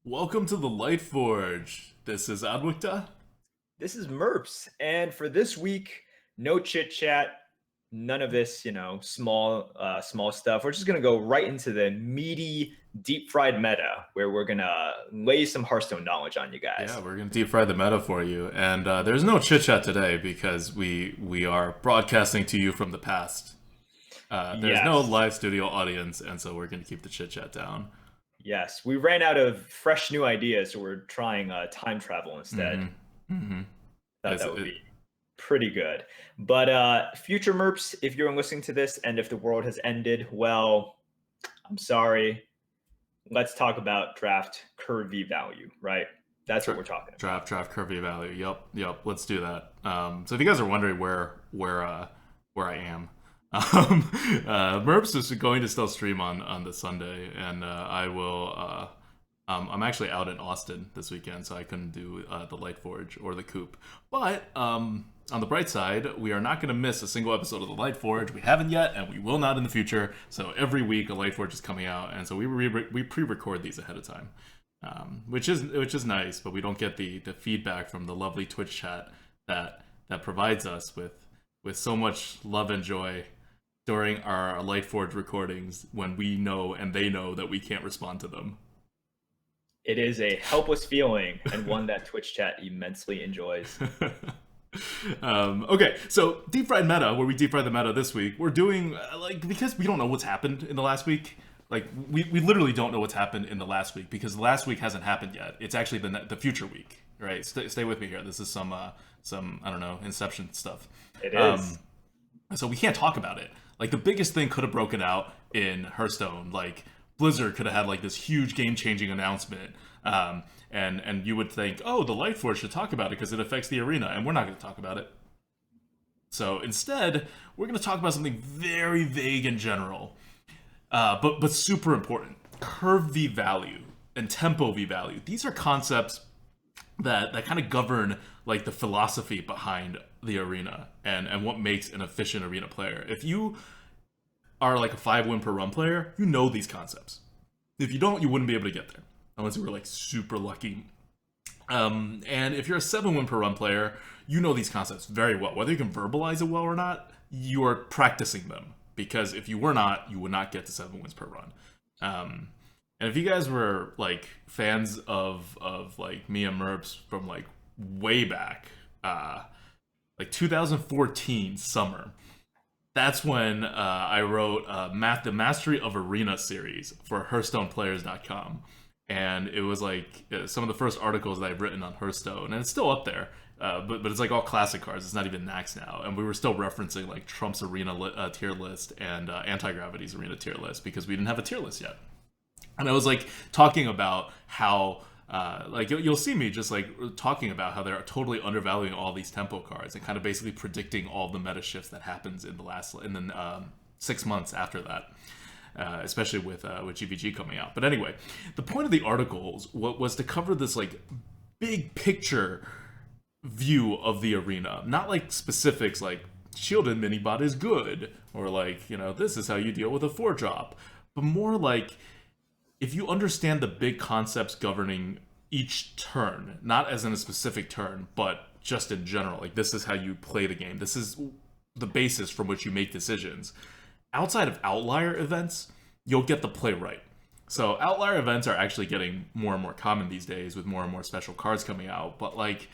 Welcome to the Lightforge. This is ADWCTA. This is Merps, and for this week, no chit chat, none of this, small stuff. We're just gonna go right into the meaty, deep fried meta, where we're gonna lay some Hearthstone knowledge on you Yeah, guys. we're gonna deep fry the meta for you, and there's no chit chat today because we are broadcasting to you from the past. There's no Yes, live studio audience, and so we're gonna keep the chit chat down. yes, we ran out of fresh new ideas, so we're trying time travel instead. Mm-hmm. Mm-hmm. Thought that would be pretty good. But future Merps, if you're listening to this, and if the world has ended, well, I'm sorry. Let's talk about draft curvy value, right? That's what we're talking about. Draft Curvy value. Yep. Let's do that. So if you guys are wondering where I am, Merps is going to still stream on this Sunday, and I will. I'm actually out in Austin this weekend, so I couldn't do the Lightforge or the Coop. But on the bright side, we are not going to miss a single episode of the Lightforge. We haven't yet, and we will not in the future. So every week a Lightforge is coming out, and so we pre-record these ahead of time, which is nice. But we don't get the feedback from the lovely Twitch chat that provides us with so much love and joy during our Lightforge recordings when we know and they know that we can't respond to them. It is a helpless feeling and one that Twitch chat immensely enjoys. Okay, so deep fried meta, where we deep fry the meta this week, we're doing because we don't know what's happened in the last week. Like we literally don't know what's happened in the last week because the last week hasn't happened yet. It's actually the future week, right? Stay with me here. This is some I don't know, Inception stuff. It Um, is. so we can't talk about it. Like the biggest thing could have broken out in Hearthstone. Like Blizzard could have had like this huge game changing announcement. And you would think, oh, the Lightforce should talk about it because it affects the arena, and we're not going to talk about it. So instead, we're going to talk about something very vague and general, but super important: curve v value and tempo v value. These are concepts that kind of govern like the philosophy behind the arena and what makes an efficient arena player. If you are like a 5 win per run player, you know these concepts. If you don't, you wouldn't be able to get there unless you were like super lucky. And if you're a 7 win per run player, you know these concepts very well. Whether you can verbalize it well or not, you are practicing them because if you were not, you would not get to 7 wins per run. And if you guys were like fans of like me and Merps from like way back, like 2014 summer, that's when I wrote the Mastery of Arena series for HearthstonePlayers.com. And it was like some of the first articles that I've written on Hearthstone, and it's still up there. But it's like all classic cards. It's not even Nax now, and we were still referencing like Trump's arena tier list and Anti Gravity's arena tier list because we didn't have a tier list yet. And I was like talking about how like you'll see me just like talking about how they're totally undervaluing all these tempo cards and kind of basically predicting all the meta shifts that happens in the 6 months after that. Especially with GVG coming out. But anyway, the point of the articles was to cover this like big picture view of the arena, not like specifics like shielded minibot is good or like this is how you deal with a 4 drop, but more like if you understand the big concepts governing each turn, not as in a specific turn, but just in general, like this is how you play the game. This is the basis from which you make decisions. Outside of outlier events, you'll get the play right. So outlier events are actually getting more and more common these days with more and more special cards coming out. But like,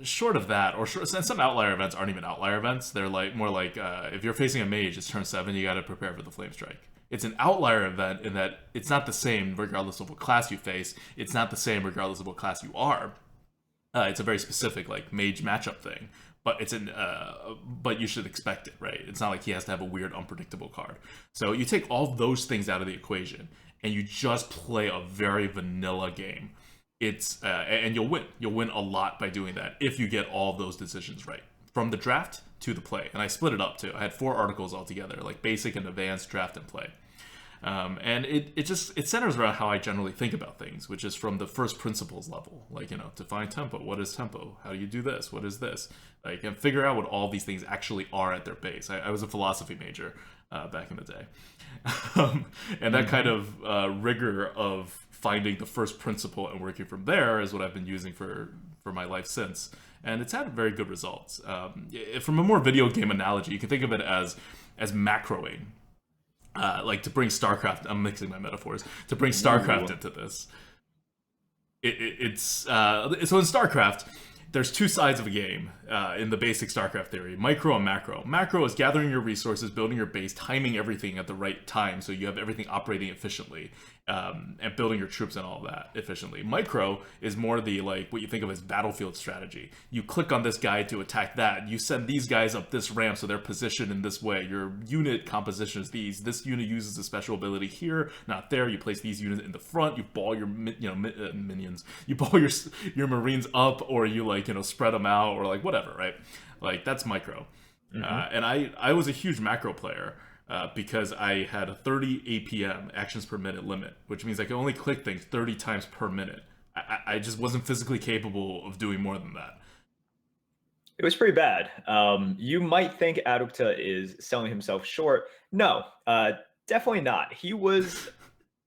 short of that, some outlier events aren't even outlier events. They're like more like if you're facing a mage, it's turn 7, you got to prepare for the flame strike. It's an outlier event in that it's not the same regardless of what class you face. It's not the same regardless of what class you are. It's a very specific like mage matchup thing, but you should expect it, right? It's not like he has to have a weird unpredictable card. So you take all those things out of the equation and you just play a very vanilla game. And you'll win. You'll win a lot by doing that if you get all those decisions right from the draft to the play. And I split it up too. I had 4 articles altogether, like basic and advanced, draft and play. And it centers around how I generally think about things, which is from the first principles level, like define tempo. What is tempo? How do you do this? What is this? Like, and figure out what all these things actually are at their base. I was a philosophy major back in the day, and that kind of rigor of finding the first principle and working from there is what I've been using for my life since, and it's had very good results. From a more video game analogy, you can think of it as macroing. Like to bring StarCraft, I'm mixing my metaphors. To bring StarCraft into this, it's so in StarCraft, there's two sides of a game in the basic StarCraft theory: micro and macro. Macro is gathering your resources, building your base, timing everything at the right time so you have everything operating efficiently, and building your troops and all of that efficiently. Micro is more the like what you think of as battlefield strategy. You click on this guy to attack that. You send these guys up this ramp so they're positioned in this way. Your unit composition is these. This unit uses a special ability here, not there. You place these units in the front. You ball your minions. You ball your marines up, or you like spread them out, or like whatever, right? Like that's micro. And I was a huge macro player. Because I had a 30 APM, actions per minute limit, which means I could only click things 30 times per minute. I just wasn't physically capable of doing more than that. It was pretty bad. You might think ADWCTA is selling himself short. No, definitely not. He was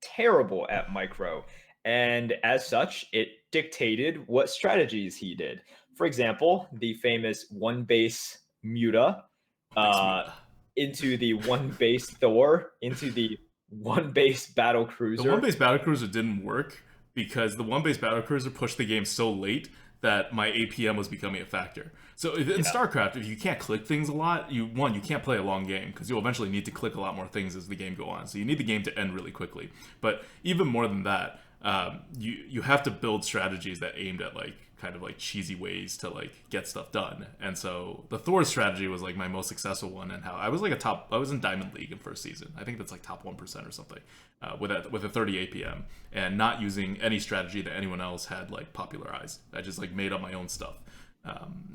terrible at micro, and as such, it dictated what strategies he did. For example, the famous one base Muta. Into the one base Thor, into the one base battle cruiser. The one base battle cruiser didn't work because the one base battle cruiser pushed the game so late that my APM was becoming a factor. So in StarCraft, if you can't click things a lot, you can't play a long game because you'll eventually need to click a lot more things as the game go on. So you need the game to end really quickly. But even more than that, you have to build strategies that aimed at like kind of like cheesy ways to like get stuff done. And so the Thor strategy was like my most successful one, and how I was like I was in Diamond League in first season. I think that's like top 1% or something, with a 30 APM, and not using any strategy that anyone else had like popularized. I just like made up my own stuff.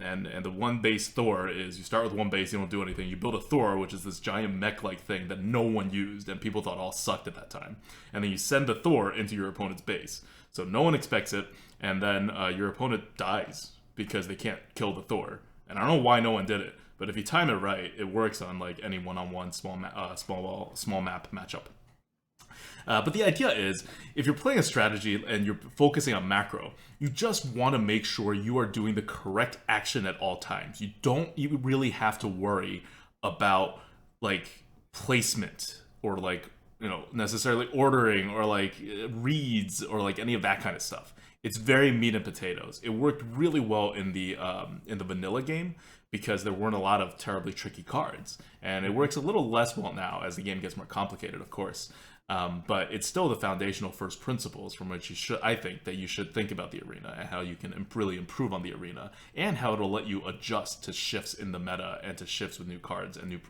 And the one base Thor is you start with one base, you don't do anything. You build a Thor, which is this giant mech-like thing that no one used and people thought all sucked at that time. And then you send the Thor into your opponent's base. So no one expects it, and then your opponent dies because they can't kill the Thor. And I don't know why no one did it, but if you time it right, it works on like any one-on-one small map matchup. But the idea is, if you're playing a strategy and you're focusing on macro, you just want to make sure you are doing the correct action at all times. You don't even really have to worry about like placement or like necessarily ordering or like reads or like any of that kind of stuff. It's very meat and potatoes. It worked really well in the vanilla game because there weren't a lot of terribly tricky cards, and it works a little less well now as the game gets more complicated, of course. But it's still the foundational first principles from which I think that you should think about the arena and how you can really improve on the arena, and how it'll let you adjust to shifts in the meta and to shifts with new cards and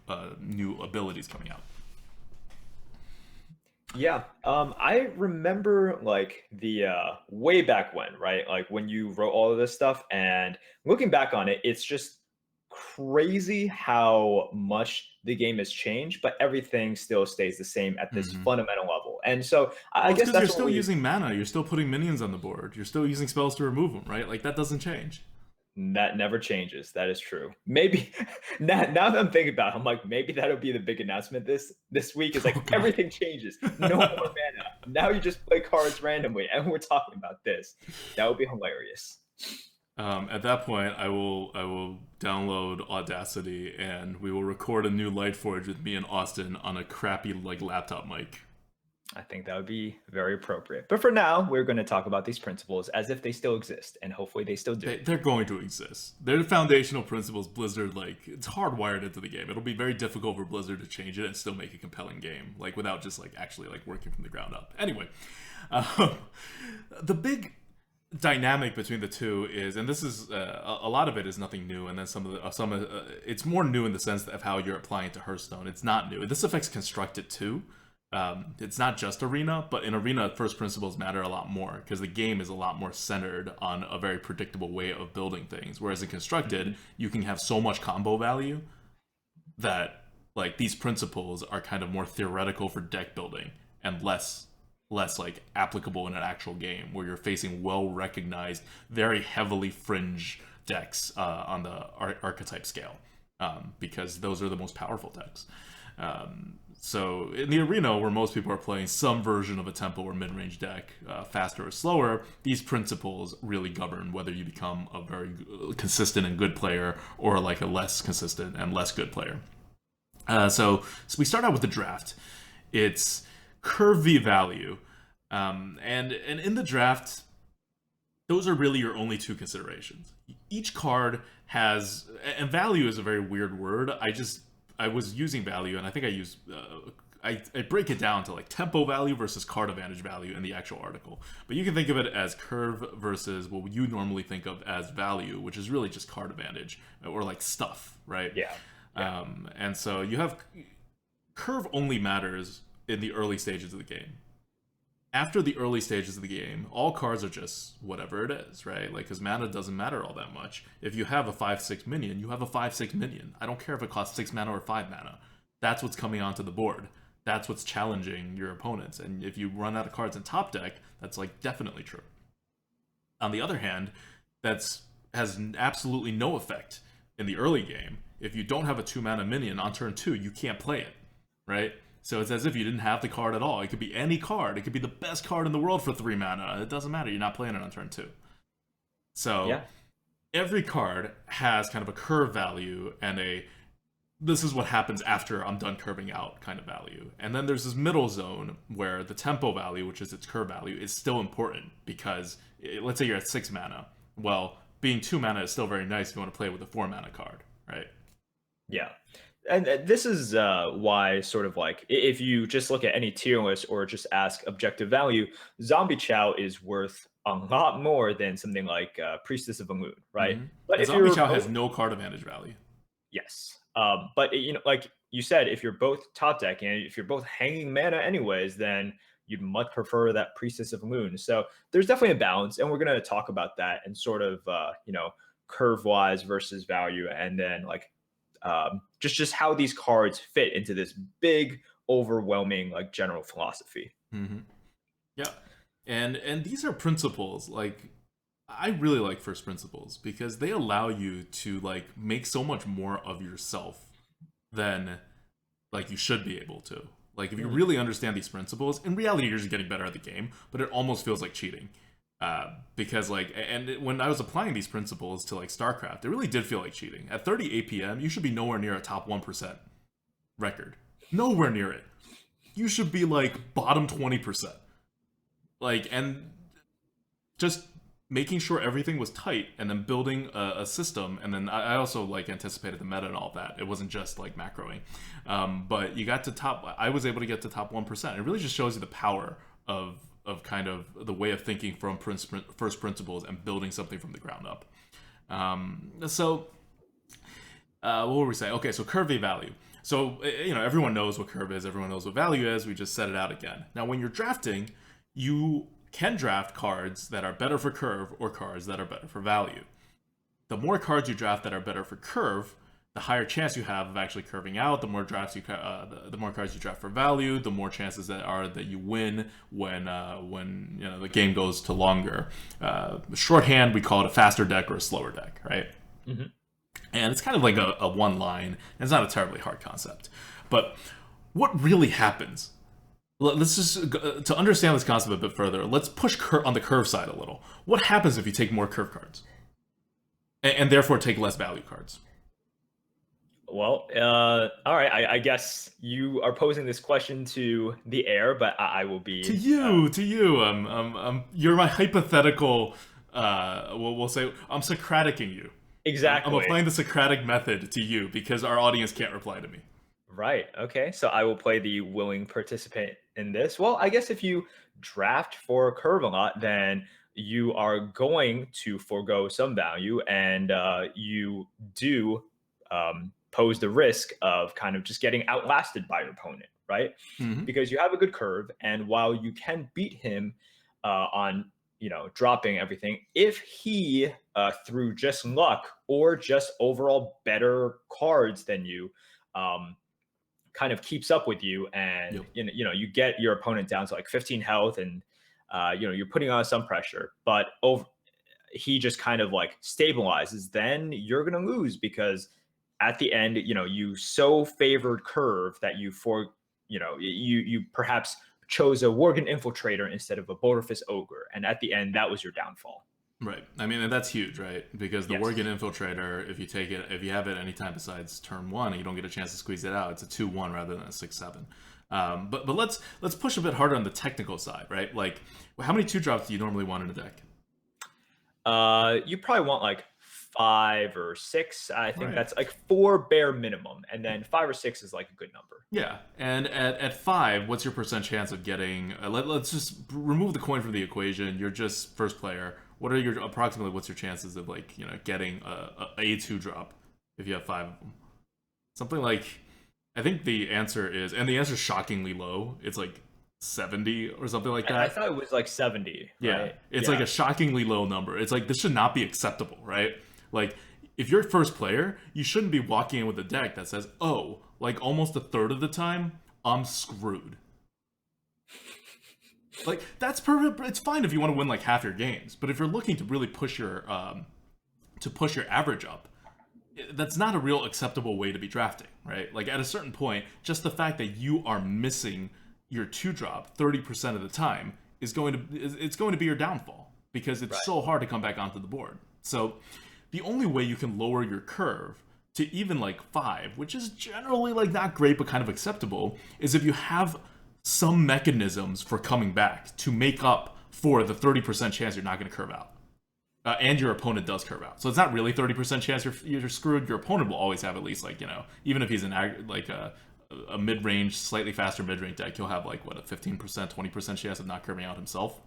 new abilities coming out. Yeah, I remember like the way back when, right? Like when you wrote all of this stuff, and looking back on it, it's just crazy how much the game has changed, but everything still stays the same at this fundamental level. And so I guess that's you're still using mana, you're still putting minions on the board, you're still using spells to remove them, right? Like that doesn't change. That never changes. That is true. Maybe now that I'm thinking about it, I'm like, maybe that'll be the big announcement this week is like everything changes. No more mana. Now you just play cards randomly, and we're talking about this. That would be hilarious. At that point, I will download Audacity, and we will record a new Lightforge with me and Austin on a crappy like laptop mic. I think that would be very appropriate. But for now, we're going to talk about these principles as if they still exist, and hopefully they still do. They're going to exist. They're the foundational principles. Blizzard, like, it's hardwired into the game. It'll be very difficult for Blizzard to change it and still make a compelling game, like without just like actually like working from the ground up. Anyway, the big dynamic between the two is, and this is a lot of it is nothing new, and then it's more new in the sense of how you're applying it to Hearthstone. It's not new. This affects Constructed too. It's not just Arena, but in Arena, first principles matter a lot more because the game is a lot more centered on a very predictable way of building things. Whereas in Constructed, you can have so much combo value that like these principles are kind of more theoretical for deck building and less like applicable in an actual game where you're facing well-recognized, very heavily fringe decks on the archetype scale, because those are the most powerful decks. So in the arena where most people are playing some version of a tempo or mid-range deck, faster or slower, these principles really govern whether you become a very consistent and good player or like a less consistent and less good player. So we start out with the draft. It's curvy value, and in the draft, those are really your only two considerations. Each card has, and value is a very weird word. I was using value, and I think I use I break it down to like tempo value versus card advantage value in the actual article. But you can think of it as curve versus what you normally think of as value, which is really just card advantage or like stuff, right? Yeah. And so you have curve only matters in the early stages of the game. After the early stages of the game, all cards are just whatever it is, right? Like, because mana doesn't matter all that much. If you have a 5/6 minion, you have a 5/6 minion. I don't care if it costs 6 mana or 5 mana. That's what's coming onto the board. That's what's challenging your opponents. And if you run out of cards in top deck, that's like definitely true. On the other hand, that's has absolutely no effect in the early game. If you don't have a 2 mana minion on turn 2, you can't play it, right? So it's as if you didn't have the card at all. It could be any card. It could be the best card in the world for 3 mana. It doesn't matter. You're not playing it on turn 2. So Yeah. every card has kind of a curve value and a this is what happens after I'm done curving out kind of value. And then there's this middle zone where the tempo value, which is its curve value, is still important because let's say you're at 6 mana. Well, being 2 mana is still very nice if you want to play with a 4 mana card, right? Yeah. And this is why, sort of like, if you just look at any tier list or just ask objective value, Zombie Chow is worth a lot more than something like Priestess of the Moon, right? Mm-hmm. But if Zombie you're Chow has no card advantage value. yes, but like you said, if you're both top deck and if you're both hanging mana anyways, then you'd much prefer that Priestess of the Moon. So there's definitely a balance, and we're gonna talk about that and sort of curve wise versus value, and then like just how these cards fit into this big, overwhelming like general philosophy. Mm-hmm. Yeah, and these are principles. Like I really like first principles because they allow you to like make so much more of yourself than like you should be able to. Like if you really understand these principles, in reality you're just getting better at the game, but it almost feels like cheating. Because like, and when I was applying these principles to like StarCraft, it really did feel like cheating. At 30 APM, you should be nowhere near a top 1% record. Nowhere near it. You should be like bottom 20%. Like, and just making sure everything was tight and then building a system. And then I also like anticipated the meta and all that. It wasn't just like macroing. But you got to I was able to get to top 1%. It really just shows you the power of kind of the way of thinking from first principles and building something from the ground up. What were we saying? Okay, so curvy value. So, everyone knows what curve is. Everyone knows what value is. We just set it out again. Now, when you're drafting, you can draft cards that are better for curve or cards that are better for value. The more cards you draft that are better for curve, the higher chance you have of actually curving out. The more the more cards you draft for value, the more chances that you win when the game goes to longer. Shorthand, we call it a faster deck or a slower deck, right? Mm-hmm. And it's kind of like a one line. It's not a terribly hard concept, but what really happens? Let's just to understand this concept a bit further. Let's push on the curve side a little. What happens if you take more curve cards, and therefore take less value cards? Well, all right. I guess you are posing this question to the air, but I will be to you. You're my hypothetical. We'll say I'm Socraticing you. Exactly. I'm applying the Socratic method to you because our audience can't reply to me. Right. Okay. So I will play the willing participant in this. Well, I guess if you draft for a curve a lot, then you are going to forego some value, and you do pose the risk of kind of just getting outlasted by your opponent, right? Mm-hmm. Because you have a good curve, and while you can beat him on dropping everything, if he through just luck or just overall better cards than you kind of keeps up with you, and Yep. you get your opponent down to like 15 health, and you're putting on some pressure, but he just kind of like stabilizes, then you're going to lose because at the end, you so favored curve that you you perhaps chose a Worgen Infiltrator instead of a Boulderfist Ogre, and at the end, that was your downfall. Right. I mean, and that's huge, right? Because the Yes. Worgen Infiltrator, if you have it anytime besides turn 1, and you don't get a chance to squeeze it out, it's a 2/1 rather than a 6/7. But let's push a bit harder on the technical side, right? Like, how many 2-drops do you normally want in a deck? You probably want like 5 or 6. I think Right. that's like 4 bare minimum, and then 5 or 6 is like a good number. Yeah, and at 5, what's your percent chance of getting? Let's just remove the coin from the equation. You're just first player. What are your approximately? What's your chances of like getting a 2-drop if you have 5 of them? Something like, I think the answer is, and the answer is shockingly low. It's like 70 or something like that. I thought it was like 70. Yeah, right? it's like a shockingly low number. It's like, this should not be acceptable, right? Like, if you're first player, you shouldn't be walking in with a deck that says, oh, like almost a third of the time, I'm screwed. Like, that's perfect. It's fine if you want to win like half your games, but if you're looking to really push your average up, that's not a real acceptable way to be drafting, right? Like, at a certain point, just the fact that you are missing your 2-drop 30% of the time is going to be your downfall, because it's so hard to come back onto the board. So the only way you can lower your curve to even like 5, which is generally like not great but kind of acceptable, is if you have some mechanisms for coming back to make up for the 30% chance you're not going to curve out. And your opponent does curve out. So it's not really 30% chance you're screwed. Your opponent will always have at least like, even if he's like a mid-range, slightly faster mid-range deck, he'll have like, what, a 15%, 20% chance of not curving out himself?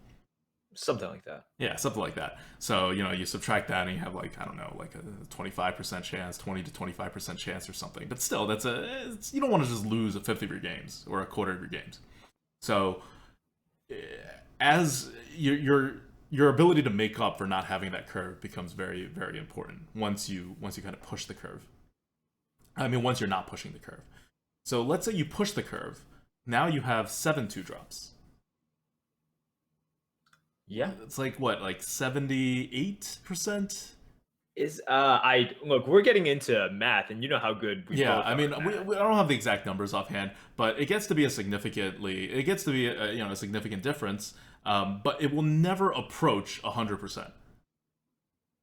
Something like that. Yeah, something like that. So, you subtract that and you have like, I don't know, like a 25% chance, 20 to 25% chance or something. But still, you don't want to just lose a fifth of your games or a quarter of your games. So, as your ability to make up for not having that curve becomes very, very important once you kind of push the curve. I mean, once you're not pushing the curve. So let's say you push the curve. Now you have 7 2-drops. Yeah. It's like what, like 78%? Look, we're getting into math, and you know how good we both I mean, are at I don't have the exact numbers offhand, but it gets to be a significant difference. But it will never approach 100%.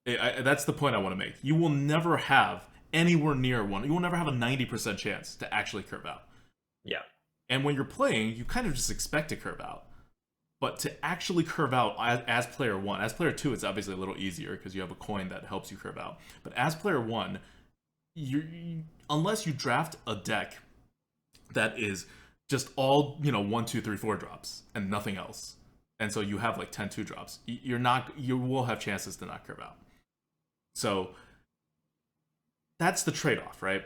That's the point I want to make. You will never have anywhere near one. You will never have a 90% chance to actually curve out. Yeah. And when you're playing, you kind of just expect to curve out. But to actually curve out as player 1, as player 2, it's obviously a little easier because you have a coin that helps you curve out. But as player 1, unless you draft a deck that is just all 1, 2, 3, 4 drops and nothing else, and so you have like 10 2-drops, you will have chances to not curve out. So that's the trade-off, right?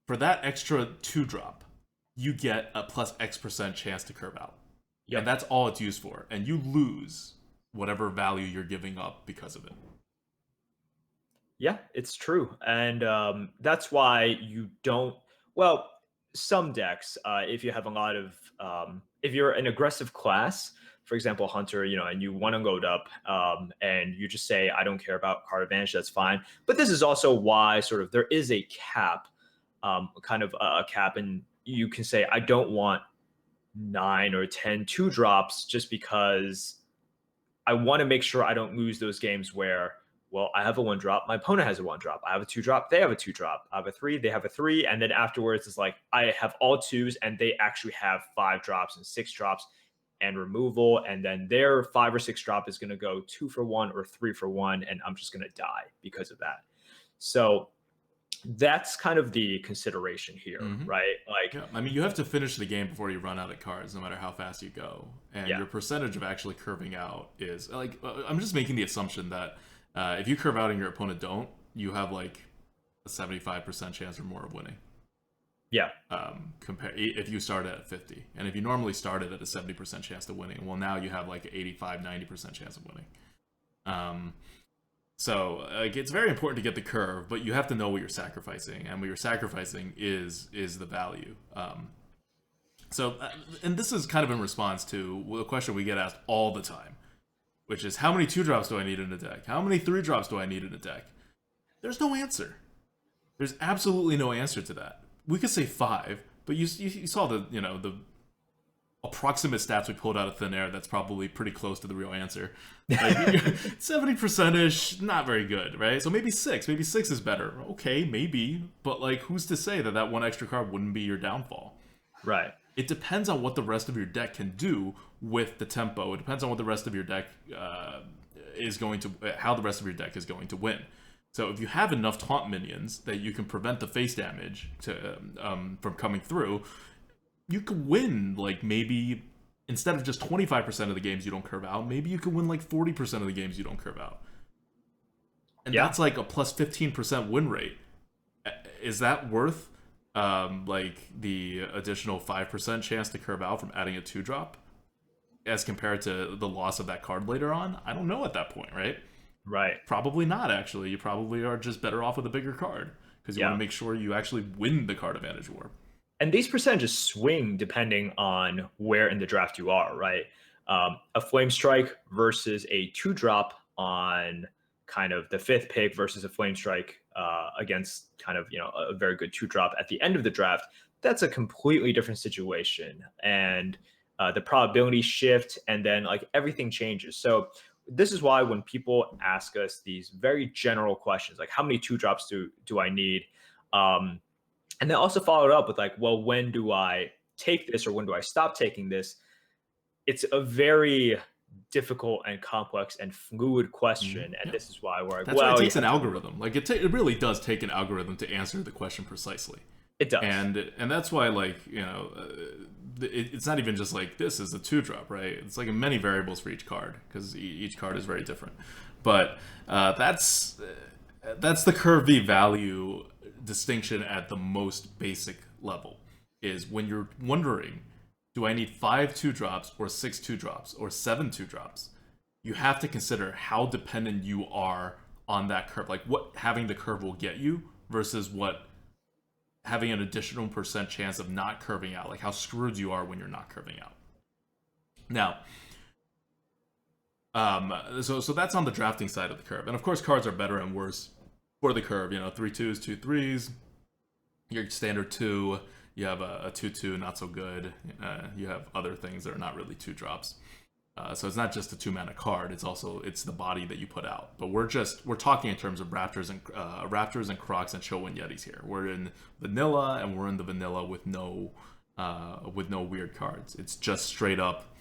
For that extra 2-drop, you get a plus X% chance to curve out. Yep. And that's all it's used for. And you lose whatever value you're giving up because of it. Yeah, it's true. And that's why you don't... Well, some decks, if you have a lot of... if you're an aggressive class, for example, Hunter, and you want to load up, and you just say, I don't care about card advantage, that's fine. But this is also why sort of there is a cap, kind of a cap, and you can say, I don't want 9 or 10 2-drops just because I want to make sure I don't lose those games where, well, I have a 1-drop, my opponent has a 1-drop, I have a 2-drop, they have a 2-drop, I have a 3, they have a 3, and then afterwards it's like I have all 2s and they actually have 5 drops and 6 drops and removal, and then their 5 or 6 drop is going to go 2 for 1 or 3 for 1, and I'm just going to die because of that. So that's kind of the consideration here, right? Like, yeah. I mean, you have to finish the game before you run out of cards, no matter how fast you go. And your percentage of actually curving out is like, I'm just making the assumption that if you curve out and your opponent don't, you have like a 75% chance or more of winning. Yeah. If you start at 50, and if you normally started at a 70% chance to winning, well, now you have like 85, 90% chance of winning. So it's very important to get the curve, but you have to know what you're sacrificing, and what you're sacrificing is the value. And this is kind of in response to a question we get asked all the time, which is, how many 2-drops do I need in a deck? How many 3-drops do I need in a deck? There's no answer. There's absolutely no answer to that. We could say 5, but you saw the approximate stats we pulled out of thin air. That's probably pretty close to the real answer. Like 70% ish, not very good, right? So maybe six is better. Okay, maybe, but like, who's to say that one extra card wouldn't be your downfall? Right. It depends on what the rest of your deck can do with the tempo. It depends on what the rest of your deck is going to, how the rest of your deck is going to win. So if you have enough taunt minions that you can prevent the face damage from coming through, you can win, like, maybe instead of just 25% of the games you don't curve out, maybe you can win like 40% of the games you don't curve out. And that's like a plus 15% win rate. Is that worth like the additional 5% chance to curve out from adding a 2-drop as compared to the loss of that card later on? I don't know at that point, right? Right. Probably not, actually. You probably are just better off with a bigger card because you want to make sure you actually win the card advantage war. And these percentages swing depending on where in the draft you are, right? A Flame Strike versus a 2-drop on kind of the 5th pick versus a Flame Strike against kind of, a very good 2-drop at the end of the draft. That's a completely different situation. And the probability shift, and then like everything changes. So this is why when people ask us these very general questions, like how many 2-drops do I need? And then also followed up with like, well, when do I take this or when do I stop taking this? It's a very difficult and complex and fluid question. And this is why we're like, that's why it takes an algorithm. Like it really does take an algorithm to answer the question precisely. It does. And that's why, like, it's not even just like this is a 2-drop, right? It's like many variables for each card because each card is very different. But that's the Curvy value distinction at the most basic level, is when you're wondering, do I need 5 2-drops or 6 2-drops or 7 2-drops? You have to consider how dependent you are on that curve, like what having the curve will get you versus what having an additional % chance of not curving out, like how screwed you are when you're not curving out. Now, so that's on the drafting side of the curve, and of course cards are better and worse for the curve. 3 2s, 2 3s, your standard 2, you have a 2/2, not so good. You have other things that are not really 2-drops. So it's not just a 2-mana card. It's the body that you put out. But we're talking in terms of Raptors and Crocs and Chillwind Yetis here. We're in vanilla, and we're in the vanilla with no weird cards. It's just straight up,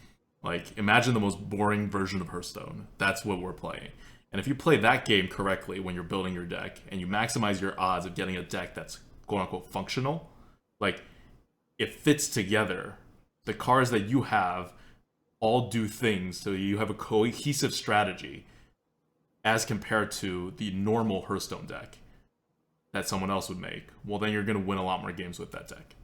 like, imagine the most boring version of Hearthstone. That's what we're playing. And if you play that game correctly when you're building your deck, and you maximize your odds of getting a deck that's quote-unquote functional, like, it fits together. The cards that you have all do things, so you have a cohesive strategy as compared to the normal Hearthstone deck that someone else would make. Well, then you're going to win a lot more games with that deck.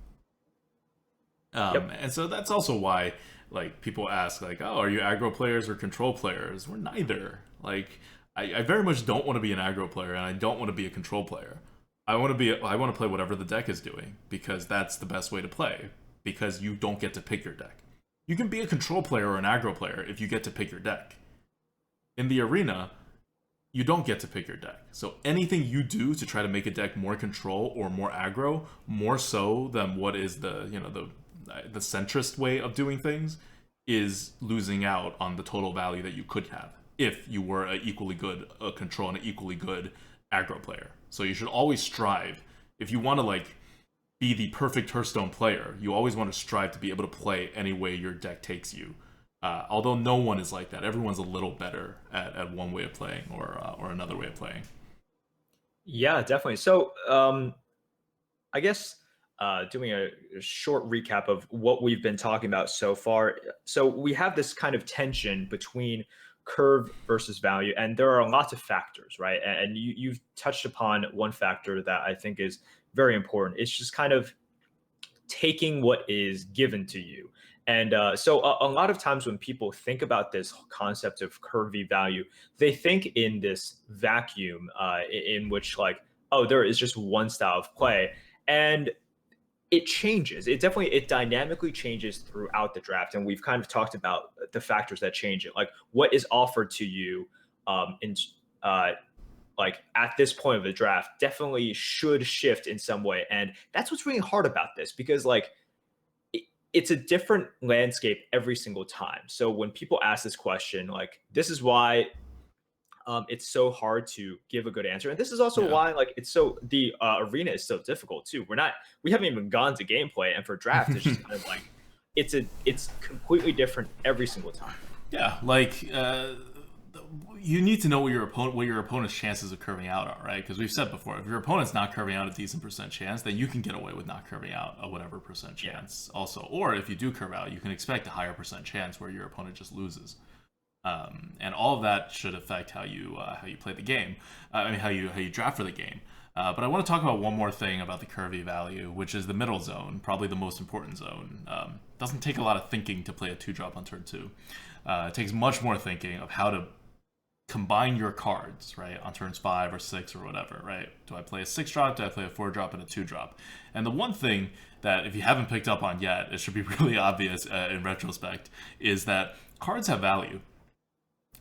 And so that's also why, like, people ask, like, oh, are you aggro players or control players? We're neither. Like, I very much don't want to be an aggro player, and I don't want to be a control player. I want to play whatever the deck is doing, because that's the best way to play, because you don't get to pick your deck. You can be a control player or an aggro player if you get to pick your deck. In the arena, you don't get to pick your deck. So anything you do to try to make a deck more control or more aggro, more so than what is the centrist way of doing things, is losing out on the total value that you could have if you were an equally good control and an equally good aggro player. So you should always strive, if you want to, like, be the perfect Hearthstone player, you always want to strive to be able to play any way your deck takes you. Although no one is like that. Everyone's a little better at one way of playing or another way of playing. Yeah, definitely. So I guess doing a short recap of what we've been talking about so far. So we have this kind of tension between curve versus value, and there are lots of factors, right? And you've touched upon one factor that I think is very important. It's just kind of taking what is given to you. And so a lot of times when people think about this concept of curvy value, they think in this vacuum in which, like, oh, there is just one style of play. And it changes. It dynamically changes throughout the draft. And we've kind of talked about the factors that change it, like what is offered to you like at this point of the draft, definitely should shift in some way. And that's what's really hard about this, because like it's a different landscape every single time. So when people ask this question, like this is why it's so hard to give a good answer, and this is also Yeah. why like it's so the arena is so difficult too. We haven't even gone to gameplay, and for draft, it's just kind of like it's completely different every single time. Yeah, like you need to know what your opponent's chances of curving out are, right? Because we've said before, if your opponent's not curving out a decent percent chance, then you can get away with not curving out a whatever percent chance also. Or if you do curve out, you can expect a higher percent chance where your opponent just loses. And all of that should affect how you play the game. I mean, how you draft for the game. But I want to talk about one more thing about the Curvy value, which is the middle zone, probably the most important zone. Doesn't take a lot of thinking to play a 2-drop on turn 2. It takes much more thinking of how to combine your cards, right, on turns 5 or 6 or whatever, right? Do I play a 6-drop? Do I play a 4-drop and a 2-drop? And the one thing that, if you haven't picked up on yet, it should be really obvious in retrospect, is that cards have value.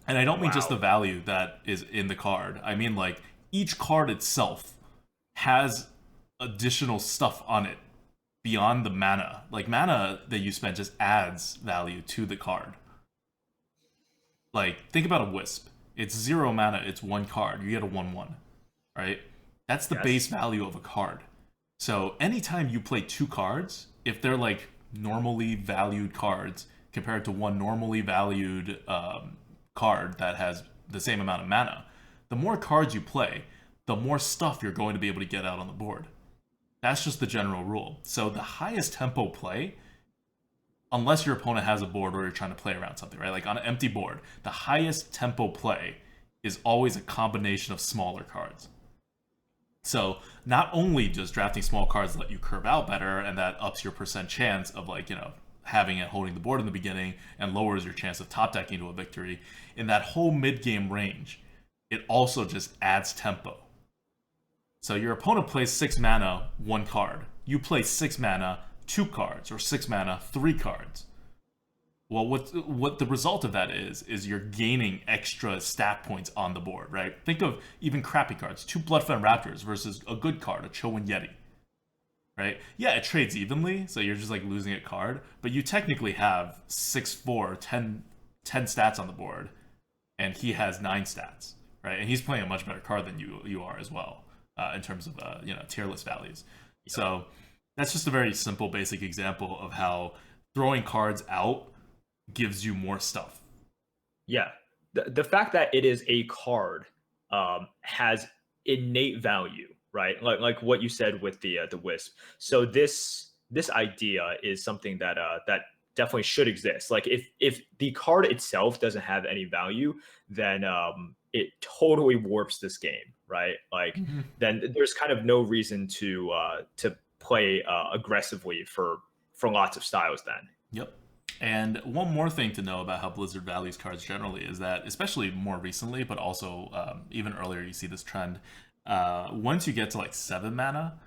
And I don't mean just the value that is in the card. I mean, like, each card itself has additional stuff on it beyond the mana. Like, mana that you spend just adds value to the card. Like, think about a Wisp. It's 0 mana, it's 1 card. You get a 1/1, right? That's the base value of a card. So, anytime you play 2 cards, if they're, like, normally valued cards compared to one normally valued card that has the same amount of mana, the more cards you play, the more stuff you're going to be able to get out on the board. That's just the general rule. So the highest tempo play, unless your opponent has a board or you're trying to play around something, right? Like on an empty board, the highest tempo play is always a combination of smaller cards. So not only does drafting small cards let you curve out better, and that ups your percent chance of, like, you know, having it holding the board in the beginning and lowers your chance of top decking to a victory, in that whole mid-game range, it also just adds tempo. So your opponent plays 6 mana, 1 card. You play 6 mana, 2 cards, or 6 mana, 3 cards. Well, what the result of that is you're gaining extra stat points on the board, right? Think of even crappy cards. 2 Bloodfen Raptors versus a good card, a Chowan Yeti. Right? Yeah, it trades evenly, so you're just like losing a card, but you technically have 6/4, 10 stats on the board, and he has 9 stats, right? And he's playing a much better card than you are as well, in terms of tier list values. Yeah. So that's just a very simple, basic example of how throwing cards out gives you more stuff. Yeah, the fact that it is a card has innate value, right? Like what you said with the Wisp. So this idea is something that that definitely should exist. Like if the card itself doesn't have any value, then it totally warps this game, right? Like then there's kind of no reason to play aggressively for lots of styles then. Yep. And one more thing to know about how Blizzard values cards generally is that, especially more recently, but also even earlier, you see this trend. Once you get to like 7 mana,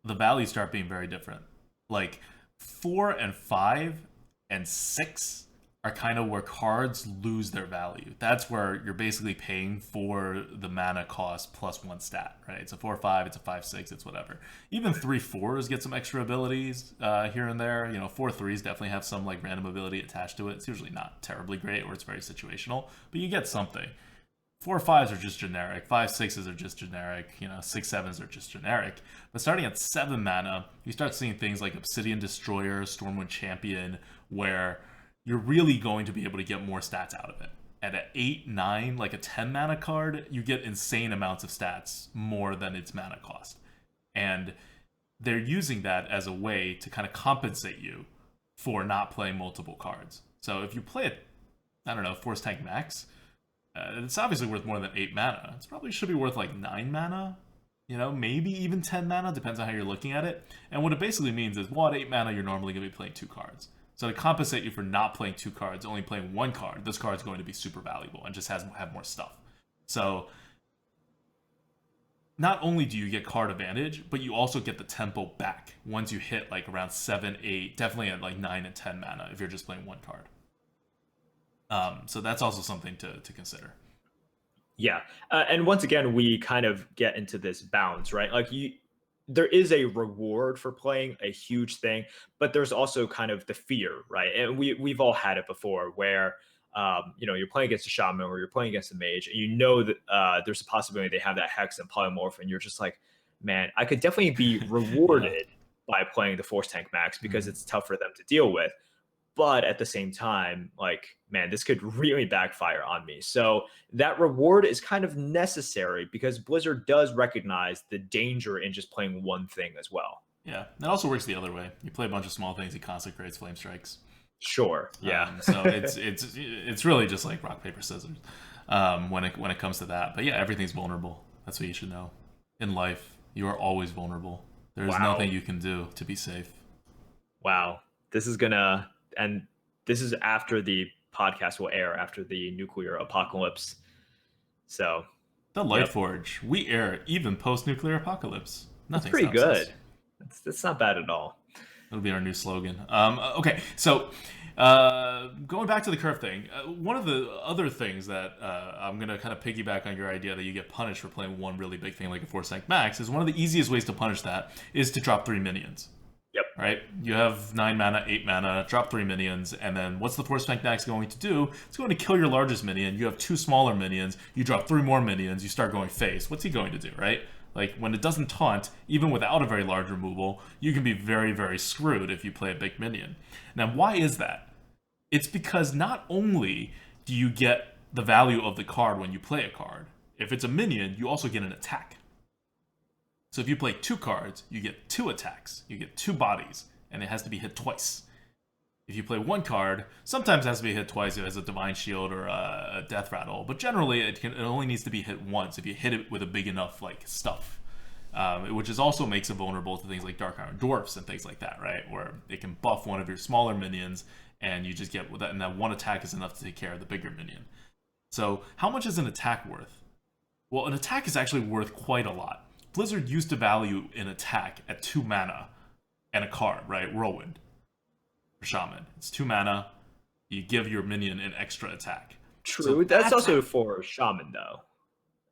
the values start being very different. Like 4 and 5 and 6 are kind of where cards lose their value. That's where you're basically paying for the mana cost plus 1 stat, right? It's a 4/5, it's a 5/6, it's whatever. Even 3/4s get some extra abilities here and there. 4/3s definitely have some like random ability attached to it. It's usually not terribly great, or it's very situational, but you get something. 4/5s are just generic. 5/6s are just generic. 6/7s are just generic. But starting at 7 mana, you start seeing things like Obsidian Destroyer, Stormwind Champion, where you're really going to be able to get more stats out of it. And at 8, 9, like a 10 mana card, you get insane amounts of stats more than its mana cost. And they're using that as a way to kind of compensate you for not playing multiple cards. So if you play it, I don't know, Force Tank Max, it's obviously worth more than 8 mana. It probably should be worth like 9 mana, maybe even 10 mana, depends on how you're looking at it. And what it basically means is, well, at 8 mana, you're normally going to be playing 2 cards. So to compensate you for not playing 2 cards, only playing 1 card, this card's going to be super valuable and just have more stuff. So not only do you get card advantage, but you also get the tempo back once you hit like around 7, 8, definitely at like 9 and 10 mana if you're just playing 1 card. So that's also something to consider. Yeah. And once again, we kind of get into this bounds, right? Like there is a reward for playing a huge thing, but there's also kind of the fear, right? And we've all had it before where, you're playing against a shaman or you're playing against a mage, and you know that there's a possibility they have that hex and polymorph, and you're just like, man, I could definitely be Yeah. rewarded by playing the force tank max because it's tough for them to deal with. But at the same time, like, man, this could really backfire on me. So that reward is kind of necessary because Blizzard does recognize the danger in just playing one thing as well. Yeah, that also works the other way. You play a bunch of small things, he consecrates flame strikes. Sure. Yeah. So it's really just like rock paper scissors when it comes to that. But yeah, everything's vulnerable. That's what you should know. In life, you are always vulnerable. There is Wow. nothing you can do to be safe. Wow. This is gonna and this is after the podcast will air after the nuclear apocalypse. So, The yep. Lightforge, we air even post-nuclear apocalypse. That's Nothing pretty stops us. good. That's not bad at all. That'll be our new slogan. Okay, so going back to the curve thing, one of the other things that I'm going to kind of piggyback on your idea that you get punished for playing one really big thing like a Force Tank Max is one of the easiest ways to punish that is to drop 3 minions. Yep. Right? You have 9 mana, 8 mana, drop 3 minions, and then what's the Force Tank Max going to do? It's going to kill your largest minion. You have 2 smaller minions, you drop 3 more minions, you start going face. What's he going to do, right? Like, when it doesn't taunt, even without a very large removal, you can be very, very screwed if you play a big minion. Now, why is that? It's because not only do you get the value of the card when you play a card, if it's a minion, you also get an attack. So if you play 2 cards, you get 2 attacks, you get 2 bodies, and it has to be hit twice. If you play 1 card, sometimes it has to be hit twice if it has a Divine Shield or a Death Rattle, but generally it only needs to be hit once if you hit it with a big enough like stuff. Which is also makes it vulnerable to things like Dark Iron Dwarfs and things like that, right? Where it can buff one of your smaller minions, and you just get that, and that 1 attack is enough to take care of the bigger minion. So how much is an attack worth? Well, an attack is actually worth quite a lot. Blizzard used to value an attack at 2 mana and a card, right? Whirlwind for Shaman. It's 2 mana. You give your minion an extra attack. True. So That's also for shaman though.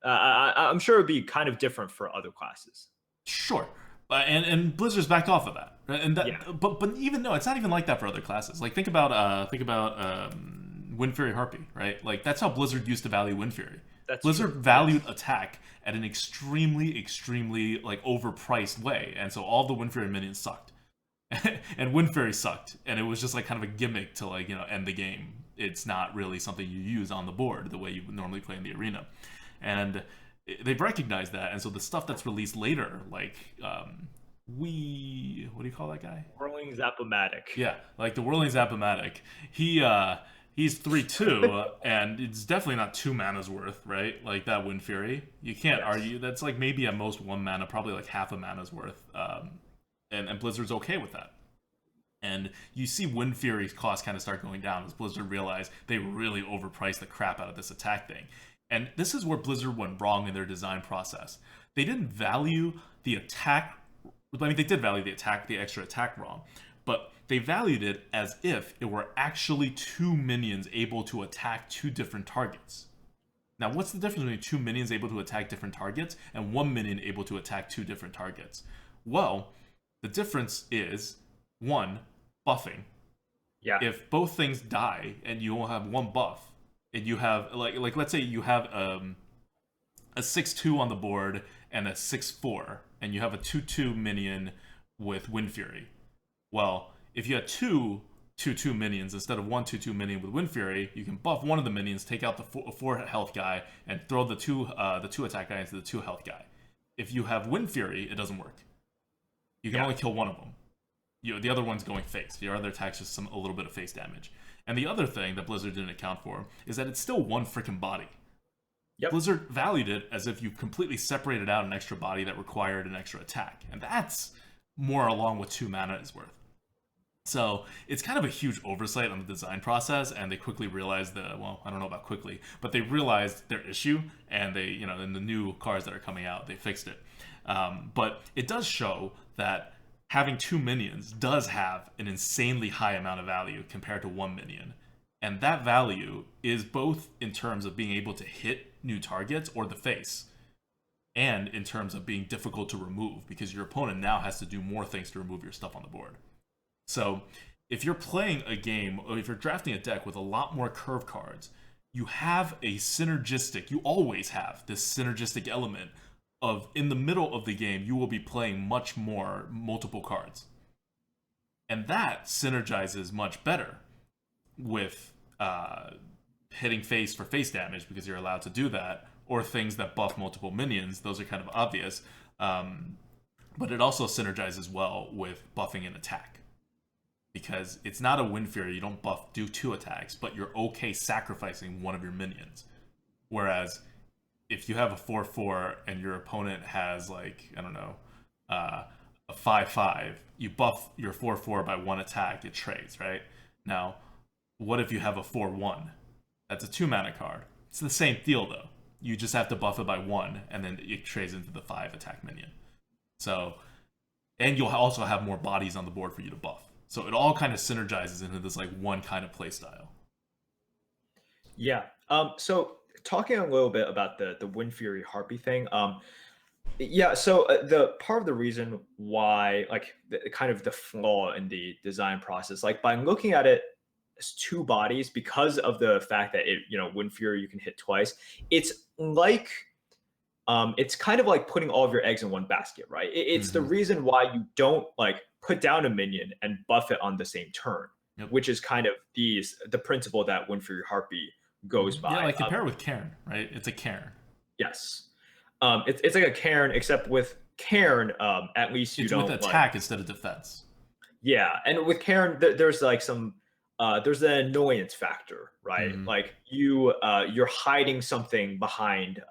I'm sure it'd be kind of different for other classes. sure. And Blizzard's backed off of that, right? And Yeah. but even though it's not even like that for other classes. Like think about Wind Fury Harpy, right? Like that's how Blizzard used to value Wind Fury. That's Blizzard true. valued Yes. attack at an extremely like overpriced way, and so all the Wind Fury minions sucked. And Wind Fury sucked, and it was just like kind of a gimmick to like end the game. It's not really something you use on the board the way you would normally play in the arena, and they've recognized that. And so the stuff that's released later, like what do you call that guy? Whirling Zap-O-Matic. Yeah, like the Whirling Zap-O-Matic. He's 3/2, and it's definitely not 2 mana's worth, right? Like that Wind Fury. You can't Yes. argue. That's like maybe at most 1 mana, probably like half a mana's worth. And Blizzard's okay with that. And you see Wind Fury's cost kind of start going down as Blizzard realized they really overpriced the crap out of this attack thing. And this is where Blizzard went wrong in their design process. They didn't value the attack. I mean, they did value the attack, the extra attack wrong, but they valued it as if it were actually 2 minions able to attack 2 different targets. Now, what's the difference between 2 minions able to attack different targets and 1 minion able to attack 2 different targets? Well, the difference is 1, buffing. Yeah. If both things die and you only have 1 buff, and you have like let's say you have a 6/2 on the board and a 6/4, and you have a 2/2 minion with Wind Fury. Well, if you had 2/2 minions instead of 1/2/2 minion with Wind Fury, you can buff one of the minions, take out the 4 health guy, and throw the 2 attack guy into the 2 health guy. If you have Wind Fury, it doesn't work. You can only kill one of them. The other one's going face. Your other attack's just a little bit of face damage. And the other thing that Blizzard didn't account for is that it's still 1 freaking body. Yep. Blizzard valued it as if you completely separated out an extra body that required an extra attack. And that's more along what 2 mana is worth. So it's kind of a huge oversight on the design process, and they quickly realized well, I don't know about quickly, but they realized their issue, and they, in the new cards that are coming out, they fixed it. But it does show that having 2 minions does have an insanely high amount of value compared to 1 minion. And that value is both in terms of being able to hit new targets or the face, and in terms of being difficult to remove, because your opponent now has to do more things to remove your stuff on the board. So if you're playing a game, or if you're drafting a deck with a lot more curve cards, you have a synergistic, you always have this synergistic element of, in the middle of the game, you will be playing much more multiple cards. And that synergizes much better with hitting face for face damage, because you're allowed to do that, or things that buff multiple minions. Those are kind of obvious. But it also synergizes well with buffing an attack, because it's not a Wind Fury. You don't do 2 attacks, but you're okay sacrificing one of your minions. Whereas if you have a 4/4 and your opponent has, like, I don't know, a 5/5, you buff your 4/4 by 1 attack, it trades, right? Now, what if you have a 4/1? That's a 2 mana card. It's the same deal, though. You just have to buff it by 1, and then it trades into the 5 attack minion. So, and you'll also have more bodies on the board for you to buff. So it all kind of synergizes into this like one kind of play style. Yeah. So talking a little bit about the Wind Fury Harpy thing. Yeah. So the part of the reason why, like, kind of the flaw in the design process, like by looking at it as 2 bodies, because of the fact that it, Wind Fury you can hit twice. It's like, it's kind of like putting all of your eggs in one basket, right? It's the reason why you don't like put down a minion and buff it on the same turn, which is kind of the principle that Wind Fury Harpy goes by. Yeah, like compare it with Cairn, right? It's a Cairn. Yes. It's like a Cairn, except with Cairn, at least you don't with attack instead of defense. Yeah, and with Cairn, there's like some there's an annoyance factor, right? Like you're hiding something behind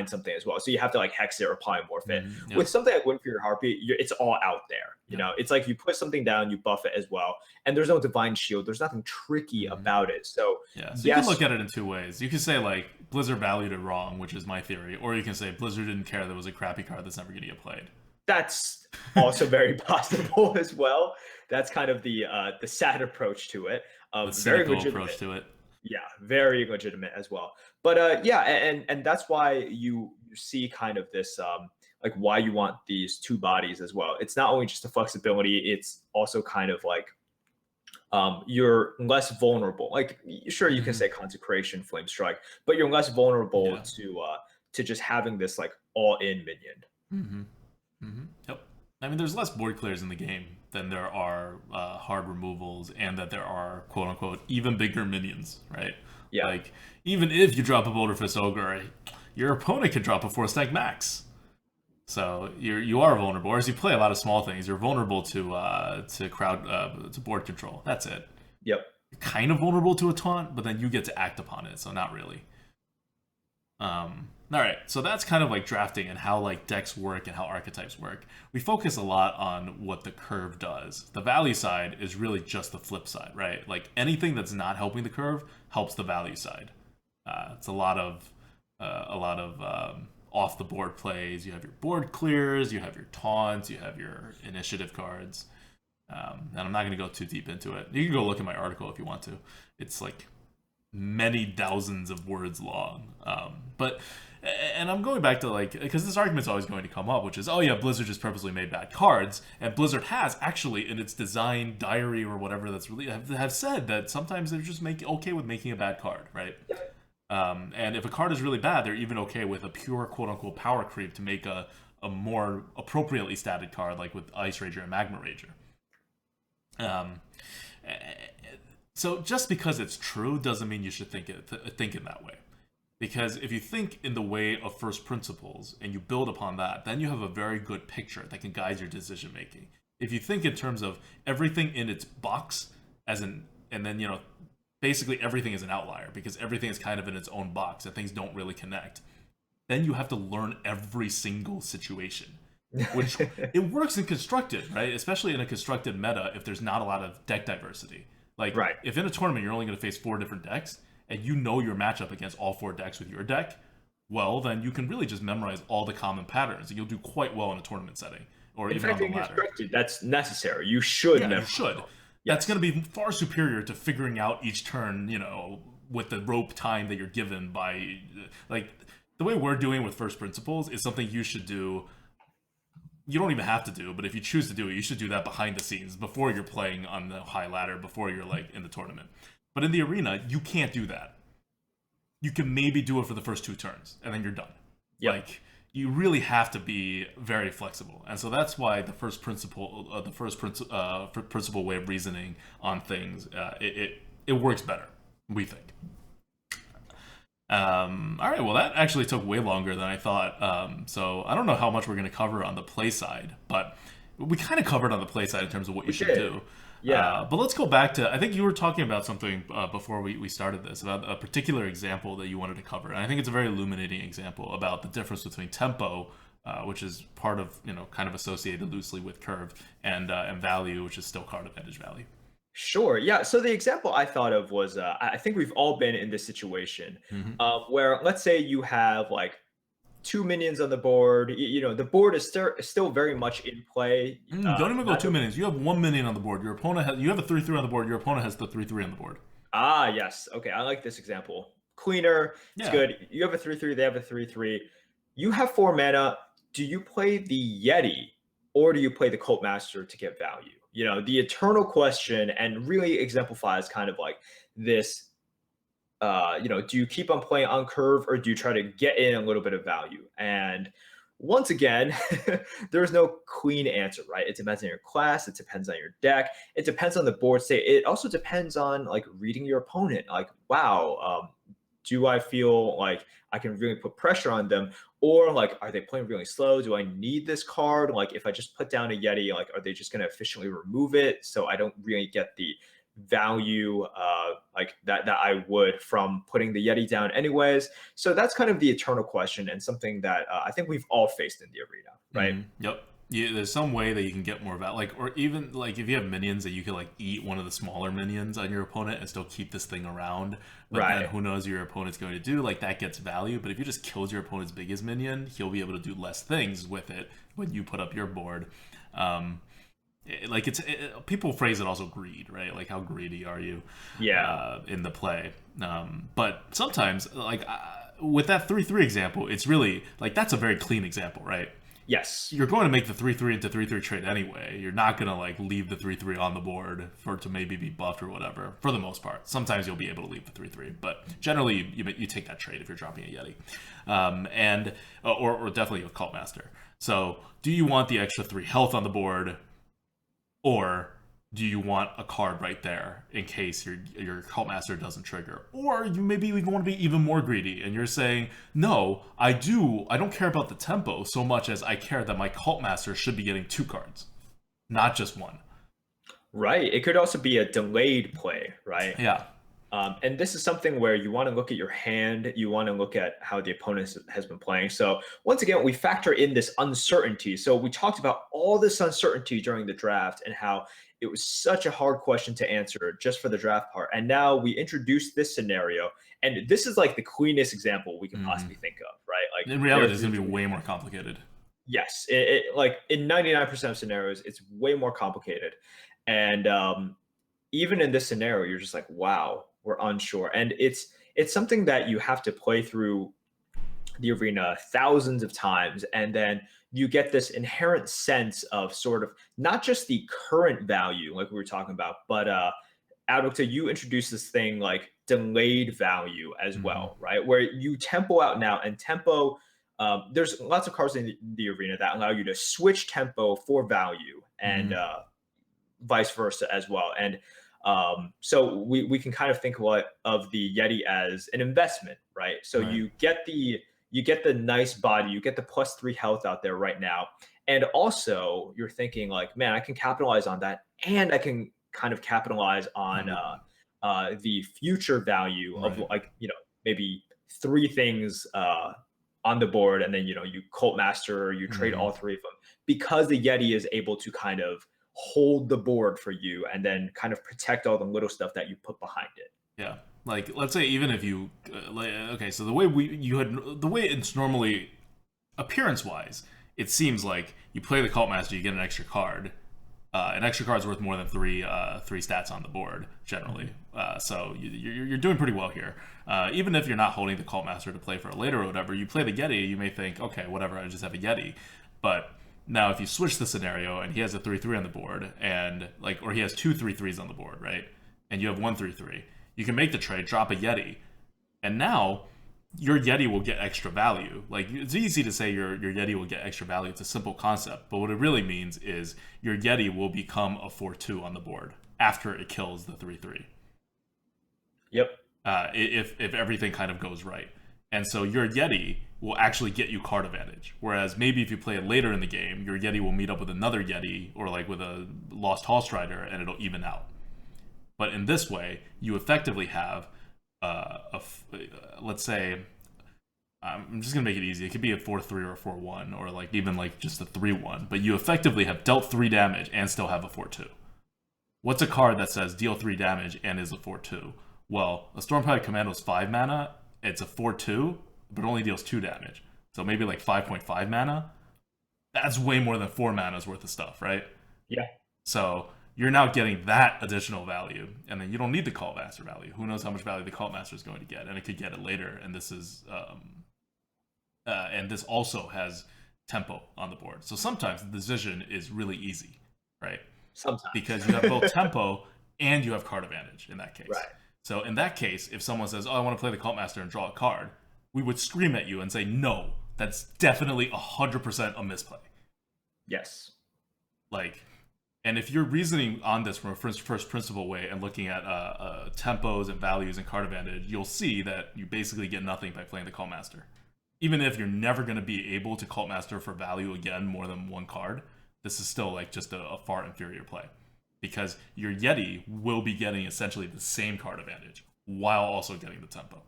something as well, so you have to like hex it or polymorph it. With something like Wind Fury Harpy, it's all out there. You know, it's like you put something down, you buff it as well, and there's no divine shield. There's nothing tricky about it. So yeah, so you can look at it in 2 ways. You can say like Blizzard valued it wrong, which is my theory, or you can say Blizzard didn't care there was a crappy card that's never going to get played. That's also very possible as well. That's kind of the sad approach to it. Very legitimate approach to it. Yeah, very legitimate as well. But yeah, and that's why you see kind of this like why you want these 2 bodies as well. It's not only just the flexibility, it's also kind of like you're less vulnerable. Like, sure, you can say Consecration, Flame Strike, but you're less vulnerable to just having this like all-in minion. Yep. I mean, there's less board clears in the game than there are hard removals, and that there are quote unquote even bigger minions, right? Yeah. Like, even if you drop a Boulder Fist Ogre, your opponent can drop a 4-stack Max. So you are vulnerable. Or as you play a lot of small things, you're vulnerable to to board control. That's it. Yep. You're kind of vulnerable to a taunt, but then you get to act upon it, so not really. All right, so that's kind of like drafting and how like decks work and how archetypes work. We focus a lot on what the curve does. The value side is really just the flip side, right? Like anything that's not helping the curve helps the value side. It's a lot of off the board plays. You have your board clears, you have your taunts, you have your initiative cards. And I'm not going to go too deep into it. You can go look at my article if you want to. It's like many thousands of words long. And I'm going back to like, because this argument's always going to come up, which is, oh yeah, Blizzard just purposely made bad cards, and Blizzard has actually in its design diary or whatever that's really have said that sometimes they're just okay with making a bad card, right? And if a card is really bad, they're even okay with a pure quote unquote power creep to make a more appropriately statted card, like with Ice Rager and Magma Rager. So just because it's true doesn't mean you should think in that way. Because if you think in the way of first principles and you build upon that, then you have a very good picture that can guide your decision making. If you think in terms of everything in its box and then basically everything is an outlier because everything is kind of in its own box and things don't really connect, then you have to learn every single situation. Which it works in constructed, right? Especially in a constructed meta if there's not a lot of deck diversity. Like, if in a tournament you're only going to face 4 different decks, and you know your matchup against all 4 decks with your deck, well, then you can really just memorize all the common patterns, and you'll do quite well in a tournament setting, or even on the ladder. That's necessary. You should. Yeah, you should. Yeah, it's going to be far superior to figuring out each turn, with the rope time that you're given by, like, the way we're doing with first principles is something you should do. You don't even have to do, but if you choose to do it, you should do that behind the scenes before you're playing on the high ladder, before you're like in the tournament. But in the arena, you can't do that. You can maybe do it for the first 2 turns, and then you're done. Yep. Like, you really have to be very flexible, and so that's why the first principle, principle way of reasoning on things, it works better, we think. All right, well, that actually took way longer than I thought. So I don't know how much we're going to cover on the play side, but we kind of covered on the play side in terms of what you should do. Yeah. But let's go back to, I think you were talking about something before we started this, about a particular example that you wanted to cover. And I think it's a very illuminating example about the difference between tempo, which is part of, kind of associated loosely with curve, and value, which is still card advantage value. Sure. Yeah. So the example I thought of was I think we've all been in this situation where, let's say you have like 2 minions on the board. The board is still very much in play. Don't even go 2 minions. You have 1 minion on the board. Your opponent has. You have a 3/3 on the board. Your opponent has the 3/3 on the board. Ah, yes. Okay. I like this example. Cleaner. It's good. You have a 3/3. They have a 3/3. You have 4 mana. Do you play the Yeti or do you play the Cult Master to get value? The eternal question, and really exemplifies kind of like this, do you keep on playing on curve or do you try to get in a little bit of value? And once again, there's no clean answer, right? It depends on your class. It depends on your deck. It depends on the board state. It also depends on like reading your opponent. Like, wow, do I feel like I can really put pressure on them? Or like, are they playing really slow? Do I need this card? Like, if I just put down a Yeti, like, are they just going to efficiently remove it? So I don't really get the value like that I would from putting the Yeti down anyways. So that's kind of the eternal question, and something that I think we've all faced in the arena, right? Yep. Yeah, there's some way that you can get more value, like, or even like if you have minions that you could like eat one of the smaller minions on your opponent and still keep this thing around, but then who knows what your opponent's going to do, like that gets value. But if you just kills your opponent's biggest minion, he'll be able to do less things with it when you put up your board. People phrase it also greed, right? Like, how greedy are you? In the play. But sometimes, like with that 3/3 example, it's really like that's a very clean example, right? Yes. You're going to make the 3/3 into 3/3 trade anyway. You're not going to like leave the 3/3 on the board for it to maybe be buffed or whatever, for the most part. Sometimes you'll be able to leave the 3/3, but generally you take that trade if you're dropping a Yeti. Or definitely a Cult Master. So do you want the extra 3 health on the board, or do you want a card right there in case your Cult Master doesn't trigger? Or you maybe even want to be even more greedy, and you're saying, no, I don't care about the tempo so much as I care that my Cult Master should be getting 2 cards, not just 1. Right. It could also be a delayed play, right? Yeah. And this is something where you want to look at your hand. You want to look at how the opponent has been playing. So once again, we factor in this uncertainty. So we talked about all this uncertainty during the draft and how it was such a hard question to answer just for the draft part. And now we introduced this scenario. And this is like the cleanest example we can possibly think of, right? Like, in reality, it's going to be way more complicated. Yes. Like in 99% of scenarios, it's way more complicated. And even in this scenario, you're just like, wow, we're unsure. And it's something that you have to play through the arena thousands of times, and then you get this inherent sense of sort of not just the current value like we were talking about, but ADWCTA, you introduced this thing like delayed value as well, right? Where you tempo out now, and tempo, there's lots of cards in the arena that allow you to switch tempo for value, and vice versa as well. And so we can kind of think of the Yeti as an investment, right? So you get the nice body, you get the +3 health out there right now, and also you're thinking like, man, I can capitalize on that, and I can kind of capitalize on the future value of like, maybe 3 things on the board, and then you Cult Master, you trade all 3 of them, because the Yeti is able to kind of hold the board for you and then kind of protect all the little stuff that you put behind it. Yeah. Like, let's say even if you okay, so the way it's normally appearance wise, it seems like you play the Cult Master, you get an extra card, An extra card is worth more than three stats on the board generally. So you're doing pretty well here. Even if you're not holding the Cult Master to play for later or whatever, you play the Yeti, you may think, okay, whatever, I just have a Yeti. But now if you switch the scenario and he has a 3/3 on the board, and like, or he has two 3/3s on the board, right? And you have one 3/3, you can make the trade, drop a Yeti, and now your Yeti will get extra value. Like, it's easy to say your Yeti will get extra value. It's a simple concept, but what it really means is your Yeti will become a 4/2 on the board after it kills the 3/3. Yep. If everything kind of goes right. And so your Yeti will actually get you card advantage. Whereas maybe if you play it later in the game, your Yeti will meet up with another Yeti or like with a Lost Hall Strider, and it'll even out. But in this way, you effectively have let's say, I'm just gonna make it easy. It could be a 4/3 or a 4/1, or like even like just a 3/1. But you effectively have dealt 3 damage and still have a 4/2. What's a card that says deal 3 damage and is a 4/2? Well, a Stormtide Commando's 5 mana. It's a 4/2, but only deals 2 damage. So maybe like 5.5 mana. That's way more than 4 mana's worth of stuff, right? Yeah. So you're now getting that additional value, and then you don't need the Cult Master value. Who knows how much value the Cult Master is going to get, and it could get it later. And this is, and this also has tempo on the board. So sometimes the decision is really easy, right? Sometimes, because you have both tempo and you have card advantage in that case. Right. So in that case, if someone says, "Oh, I want to play the Cult Master and draw a card," we would scream at you and say, "No, that's definitely 100% a misplay." Yes. Like. And if you're reasoning on this from a first principle way and looking at tempos and values and card advantage, you'll see that you basically get nothing by playing the Cult Master. Even if you're never going to be able to Cult Master for value again more than one card, this is still like just a far inferior play. Because your Yeti will be getting essentially the same card advantage while also getting the tempo.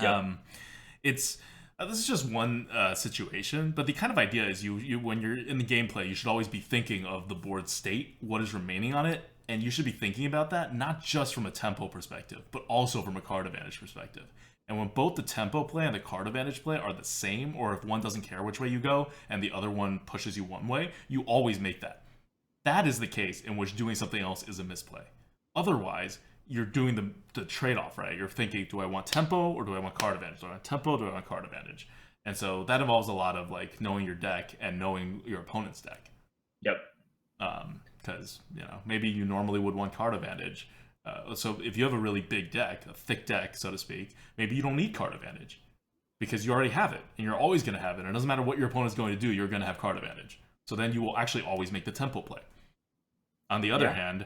Yep. This is just one situation, but the kind of idea is you when you're in the gameplay, you should always be thinking of the board state, what is remaining on it, and you should be thinking about that not just from a tempo perspective, but also from a card advantage perspective. And when both the tempo play and the card advantage play are the same, or if one doesn't care which way you go and the other one pushes you one way, you always make that. That is the case in which doing something else is a misplay. Otherwise, you're doing the trade-off, right? You're thinking, do I want tempo or do I want card advantage? Do I want tempo or do I want card advantage? And so that involves a lot of like knowing your deck and knowing your opponent's deck. Yep. Because, maybe you normally would want card advantage. So if you have a really big deck, a thick deck, so to speak, maybe you don't need card advantage because you already have it and you're always going to have it. And it doesn't matter what your opponent's going to do, you're going to have card advantage. So then you will actually always make the tempo play. On the other hand,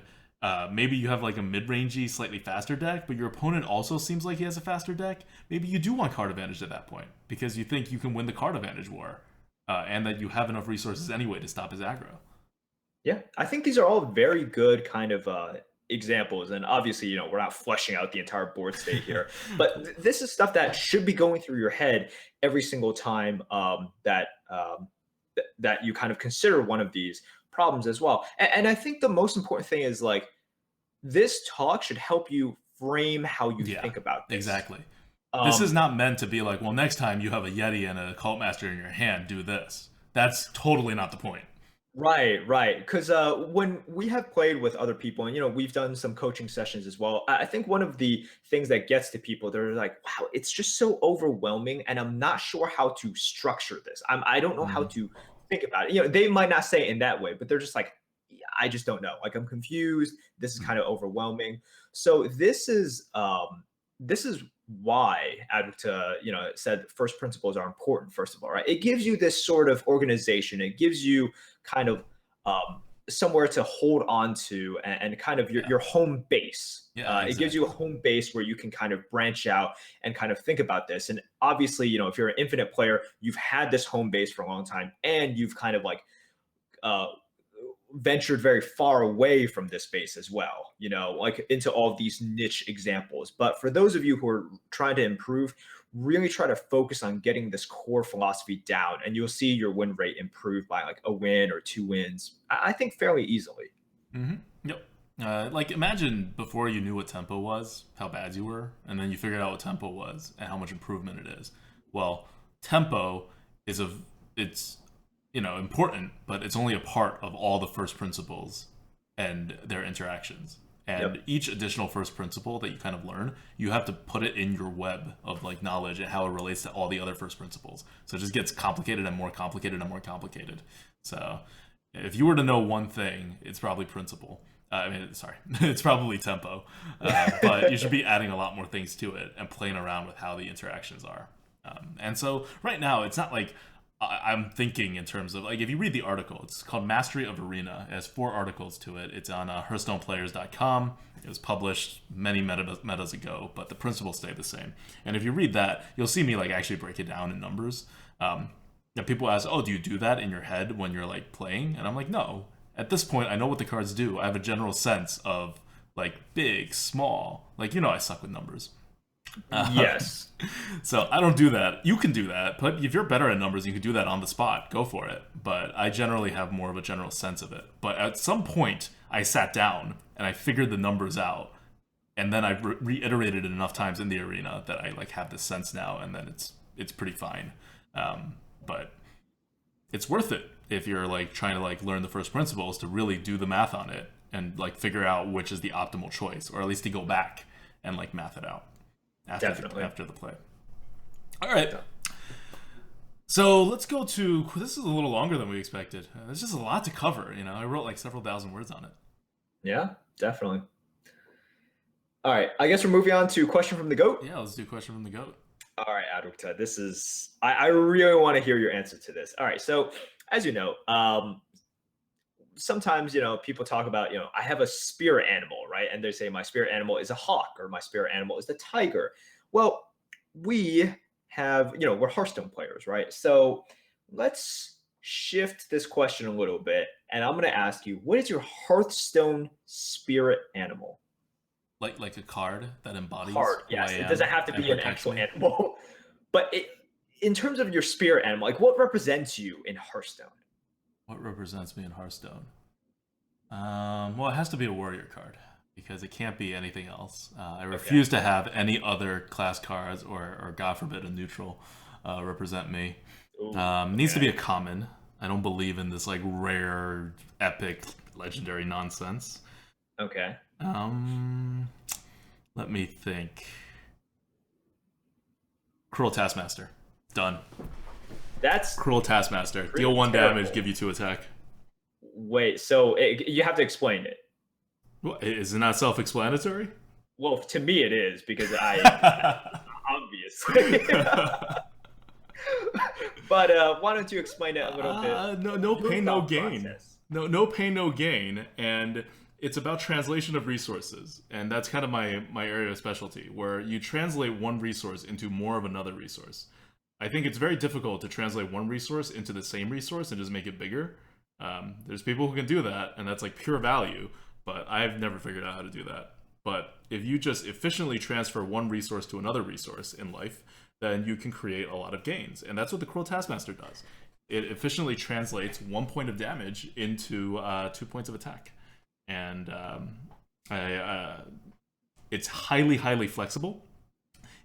maybe you have like a mid-rangey, slightly faster deck, but your opponent also seems like he has a faster deck. Maybe you do want card advantage at that point because you think you can win the card advantage war and that you have enough resources anyway to stop his aggro. Yeah, I think these are all very good kind of examples. And obviously, we're not fleshing out the entire board state here, but this is stuff that should be going through your head every single time that you kind of consider one of these problems as well. And I think the most important thing is like this talk should help you frame how you think about this. Exactly. This is not meant to be like, well, next time you have a Yeti and a Cult Master in your hand, do this. That's totally not the point. Right. Because when we have played with other people, and we've done some coaching sessions as well, I think one of the things that gets to people, they're like, "Wow, it's just so overwhelming, and I'm not sure how to structure this. I don't know how to think about it." They might not say it in that way, but they're just like, "Yeah, I just don't know. Like, I'm confused. This is kind of overwhelming." So this is why ADWCTA, said first principles are important. First of all, right? It gives you this sort of organization. It gives you kind of somewhere to hold on to and kind of your home base. It gives you a home base where you can kind of branch out and kind of think about this. And obviously, if you're an infinite player, you've had this home base for a long time and you've kind of like ventured very far away from this space as well, like into all of these niche examples. But for those of you who are trying to improve, really try to focus on getting this core philosophy down, and you'll see your win rate improve by like a win or 2 wins, I think fairly easily. Yep. Like imagine before you knew what tempo was, how bad you were, and then you figured out what tempo was and how much improvement it is. Well, tempo is important, but it's only a part of all the first principles and their interactions. And Yep. each additional first principle that you kind of learn, you have to put it in your web of like knowledge and how it relates to all the other first principles. So it just gets complicated and more complicated and more complicated. So if you were to know one thing, it's probably principle. Sorry, it's probably tempo. But you should be adding a lot more things to it and playing around with how the interactions are. And so right now, it's not like I'm thinking in terms of, like, if you read the article, it's called Mastery of Arena. It has 4 articles to it. It's on HearthstonePlayers.com. It was published many metas ago, but the principles stay the same. And if you read that, you'll see me like actually break it down in numbers. And people ask, "Oh, do you do that in your head when you're like playing?" And I'm like, no. At this point, I know what the cards do. I have a general sense of like big, small. Like, I suck with numbers. Yes. So I don't do that. You can do that, but if you're better at numbers, you can do that on the spot. Go for it. But I generally have more of a general sense of it. But at some point, I sat down and I figured the numbers out, and then I reiterated it enough times in the arena that I like have this sense now, and then it's pretty fine. But it's worth it if you're like trying to like learn the first principles to really do the math on it and like figure out which is the optimal choice, or at least to go back and like math it out. After the play. All right. So let's go to, this is a little longer than we expected. There's just a lot to cover. I wrote like several thousand words on it. Yeah, definitely. All right. I guess we're moving on to question from the GOAT. Yeah, let's do question from the GOAT. All right, ADWCTA, this is, I really want to hear your answer to this. All right. So as you know, sometimes, people talk about, I have a spirit animal, right? And they say my spirit animal is a hawk, or my spirit animal is the tiger. Well, we have, we're Hearthstone players, right? So let's shift this question a little bit. And I'm going to ask you, what is your Hearthstone spirit animal? Like a card that embodies Card, yes. It doesn't have to be an actual animal. But in terms of your spirit animal, like what represents you in Hearthstone? What represents me in Hearthstone? Well, it has to be a warrior card, because it can't be anything else. I refuse to have any other class cards, or God forbid, a neutral represent me. Needs to be a common. I don't believe in this like rare, epic, legendary nonsense. Okay. Let me think. Cruel Taskmaster. Done. That's Cruel Taskmaster. Deal 1 damage, give you 2 attack. Wait, so you have to explain it. Well, isn't that self-explanatory? Well, to me it is, because obviously. But why don't you explain it a little bit? No pain, no gain. No pain, no gain. And it's about translation of resources. And that's kind of my area of specialty, where you translate one resource into more of another resource. I think it's very difficult to translate one resource into the same resource and just make it bigger. There's people who can do that, and that's like pure value, but I've never figured out how to do that. But if you just efficiently transfer one resource to another resource in life, then you can create a lot of gains. And that's what the Cruel Taskmaster does. It efficiently translates 1 point of damage into 2 points of attack. And it's highly, highly flexible.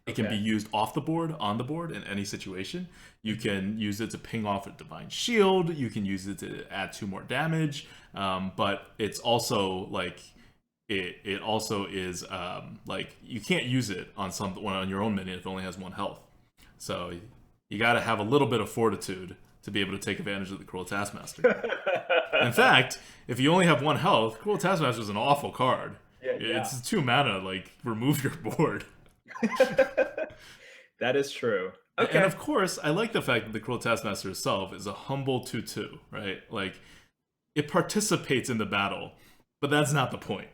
It can be used off the board, on the board, in any situation. You can use it to ping off a Divine Shield. You can use it to add 2 more damage. But it's also like, it also is like, you can't use it on your own minion if it only has 1 health. So you got to have a little bit of fortitude to be able to take advantage of the Cruel Taskmaster. In fact, if you only have 1 health, Cruel Taskmaster is an awful card. It's 2 mana, like, remove your board. That is true. Okay. And of course, I like the fact that the Cruel Taskmaster itself is a humble 2/2, right? Like, it participates in the battle, but that's not the point.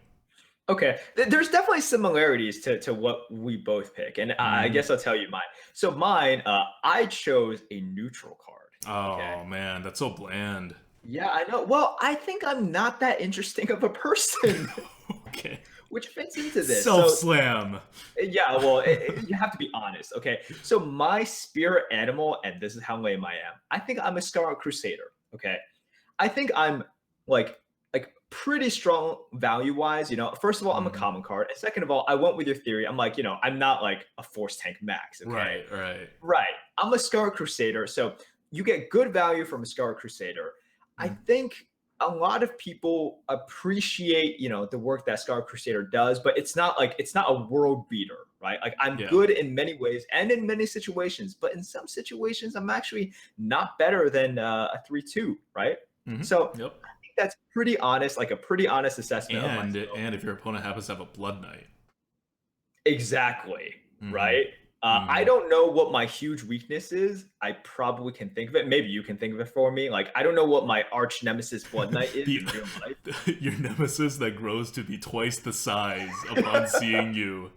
Okay, there's definitely similarities to what we both pick, and I guess I'll tell you mine. So mine, I chose a neutral card. Oh man, that's so bland. Yeah, I know. Well, I think I'm not that interesting of a person. Okay. Which fits into this. Self-slam. Yeah, well, you have to be honest, okay? So my spirit animal, and this is how lame I am, I think I'm a Scarlet Crusader, okay? I think I'm, like pretty strong value-wise, First of all, I'm a common card, and second of all, I went with your theory. I'm like, I'm not, like, a Force Tank max, okay? Right. Right. I'm a Scarlet Crusader, so you get good value from a Scarlet Crusader. I think a lot of people appreciate, the work that Scarlet Crusader does, but it's not a world beater, right? Like I'm good in many ways and in many situations, but in some situations I'm actually not better than a 3/2, right? So I think that's pretty honest, like a pretty honest assessment of myself. And if your opponent happens to have a Blood Knight. Exactly, right? I don't know what my huge weakness is. I probably can think of it. Maybe you can think of it for me. Like, I don't know what my arch nemesis Blood Knight is in real life. Your nemesis that grows to be twice the size upon seeing you.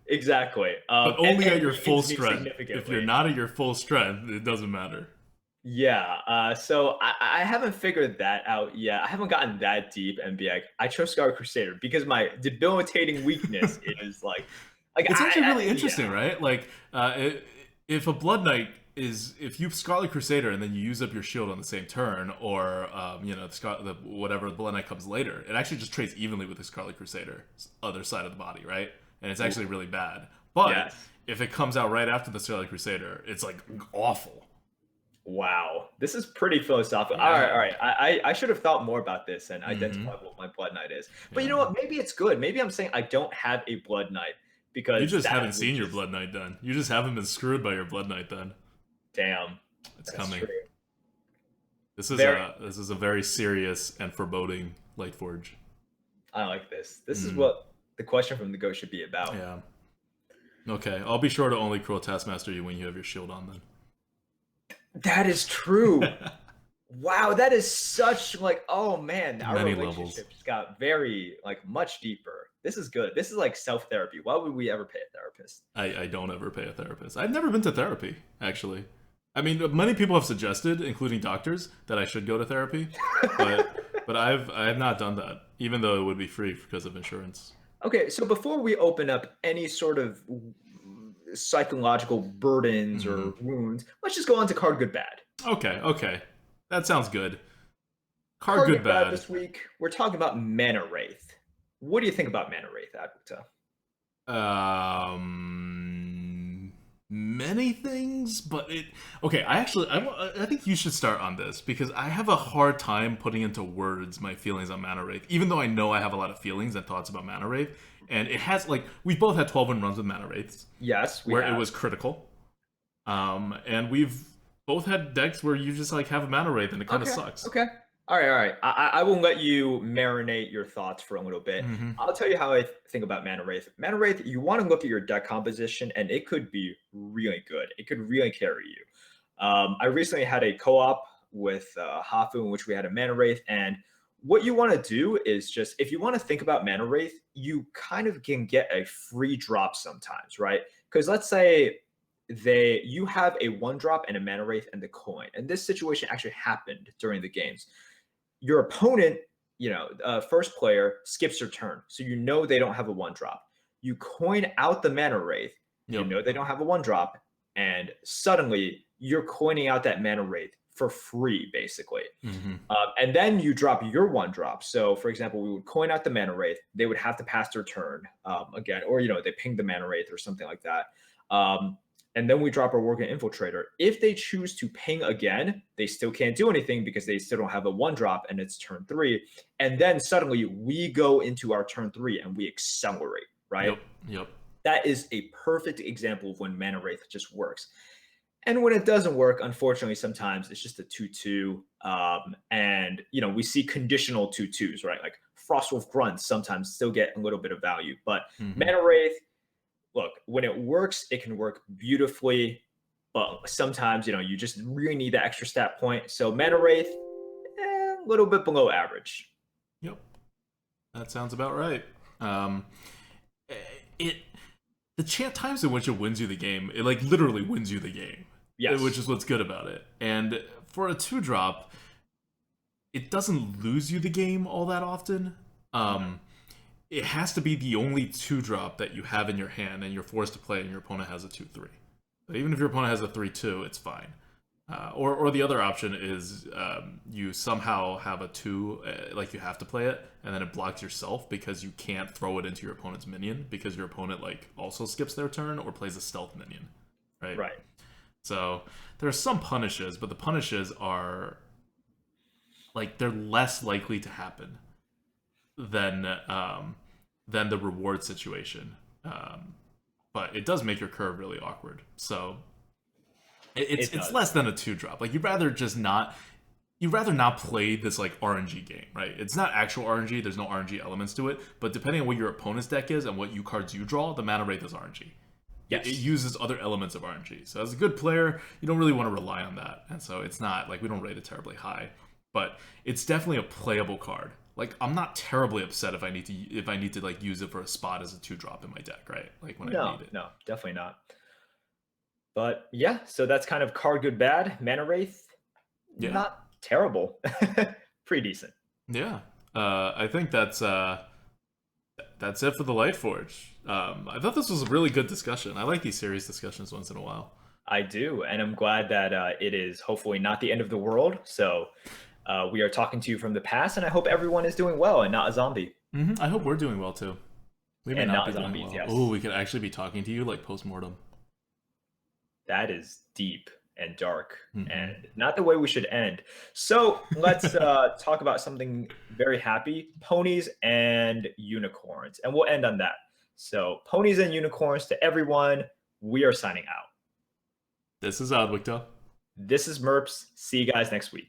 Exactly. But only at your full strength. If you're not at your full strength, it doesn't matter. Yeah. So I haven't figured that out yet. I haven't gotten that deep and be like, I chose Scarlet Crusader because my debilitating weakness is like it's actually really interesting, right? Like, if a Blood Knight if you Scarlet Crusader and then you use up your shield on the same turn, or whatever the Blood Knight comes later, it actually just trades evenly with the Scarlet Crusader other side of the body, right? And it's actually really bad. But if it comes out right after the Scarlet Crusader, it's like awful. Wow, this is pretty philosophical. All right. I should have thought more about this and identified what my Blood Knight is. But you know what? Maybe it's good. Maybe I'm saying I don't have a Blood Knight because you just haven't seen your Blood Knight then. You just haven't been screwed by your Blood Knight then. Damn, it's coming. True. This is a very serious and foreboding Lightforge. I like this. This is what the question from the Go should be about. Yeah. Okay, I'll be sure to only Cruel Taskmaster you when you have your shield on then. That is true. Wow, that is such oh man, our relationship just got very much deeper. This is good. This is like self-therapy. Why would we ever pay a therapist? I don't ever pay a therapist. I've never been to therapy, actually. I mean, many people have suggested, including doctors, that I should go to therapy, but I have not done that, even though it would be free because of insurance. Okay, so before we open up any sort of psychological burdens or wounds, let's just go on to card good bad. Okay, that sounds good. Card good bad this week. We're talking about Mana Wraith. What do you think about Mana Wraith, ADWCTA? Many things, but I think you should start on this because I have a hard time putting into words my feelings on Mana Wraith, even though I know I have a lot of feelings and thoughts about Mana Wraith. And it has, we've both had 12-win runs with Mana Wraiths. Yes, where it was critical. And we've both had decks where you just, have a Mana Wraith and it kind of sucks. Okay. All right. I will let you marinate your thoughts for a little bit. I'll tell you how I think about Mana Wraith. Mana Wraith, you want to look at your deck composition, and it could be really good. It could really carry you. I recently had a co-op with Hafu in which we had a Mana Wraith, and what you want to do is just, if you want to think about Mana Wraith, you kind of can get a free drop sometimes, right? Because let's say you have a 1-drop and a Mana Wraith and the coin, and this situation actually happened during the games. Your opponent, first player skips your turn, so they don't have a 1-drop. You coin out the Mana Wraith, they don't have a 1-drop, and suddenly you're coining out that Mana Wraith for free, basically. And then you drop your 1-drop. So, for example, we would coin out the Mana Wraith. They would have to pass their turn again, or, they ping the Mana Wraith or something like that. And then we drop our Worgen Infiltrator. If they choose to ping again, they still can't do anything because they still don't have a 1-drop and it's turn 3. And then suddenly we go into our turn 3 and we accelerate, right? Yep. That is a perfect example of when Mana Wraith just works. And when it doesn't work, unfortunately, sometimes it's just a 2/2. And, we see conditional 2/2s, right? Like Frostwolf Grunts sometimes still get a little bit of value. But Mana Wraith, look, when it works, it can work beautifully. But sometimes, you just really need that extra stat point. So Mana Wraith, a little bit below average. Yep. That sounds about right. The times in which it wins you the game, it literally wins you the game. Yes. Which is what's good about it. And for a 2-drop, it doesn't lose you the game all that often. It has to be the only 2-drop that you have in your hand and you're forced to play and your opponent has a 2/3. But even if your opponent has a 3/2, it's fine. Or the other option is you somehow have a 2, you have to play it, and then it blocks yourself because you can't throw it into your opponent's minion because your opponent also skips their turn or plays a stealth minion, right? Right. So there are some punishes, but the punishes are like they're less likely to happen than the reward situation. But it does make your curve really awkward. So it's less than a 2-drop. Like you'd rather not play this like RNG game, right? It's not actual RNG. There's no RNG elements to it. But depending on what your opponent's deck is and what cards you draw, the Mana Wraith is RNG. Yes. It uses other elements of RNG. So as a good player, you don't really want to rely on that. And so it's not like we don't rate it terribly high, but it's definitely a playable card. Like I'm not terribly upset if I need to like use it for a spot as a 2-drop in my deck, right? Like when I need it. No, definitely not. But yeah, so that's kind of card good bad. Mana Wraith, not terrible. Pretty decent. Yeah. I think that's it for the Lightforge. I thought this was a really good discussion. I like these series discussions once in a while. I do, and I'm glad that it is hopefully not the end of the world. So we are talking to you from the past, and I hope everyone is doing well and not a zombie. I hope we're doing well too. We may not be doing zombies, well. yes. Oh, we could actually be talking to you like post-mortem. That is deep and dark and not the way we should end. So let's talk about something very happy: ponies and unicorns, and we'll end on that. So ponies and unicorns to everyone, we are signing out. This is ADWCTA. This is Merps. See you guys next week.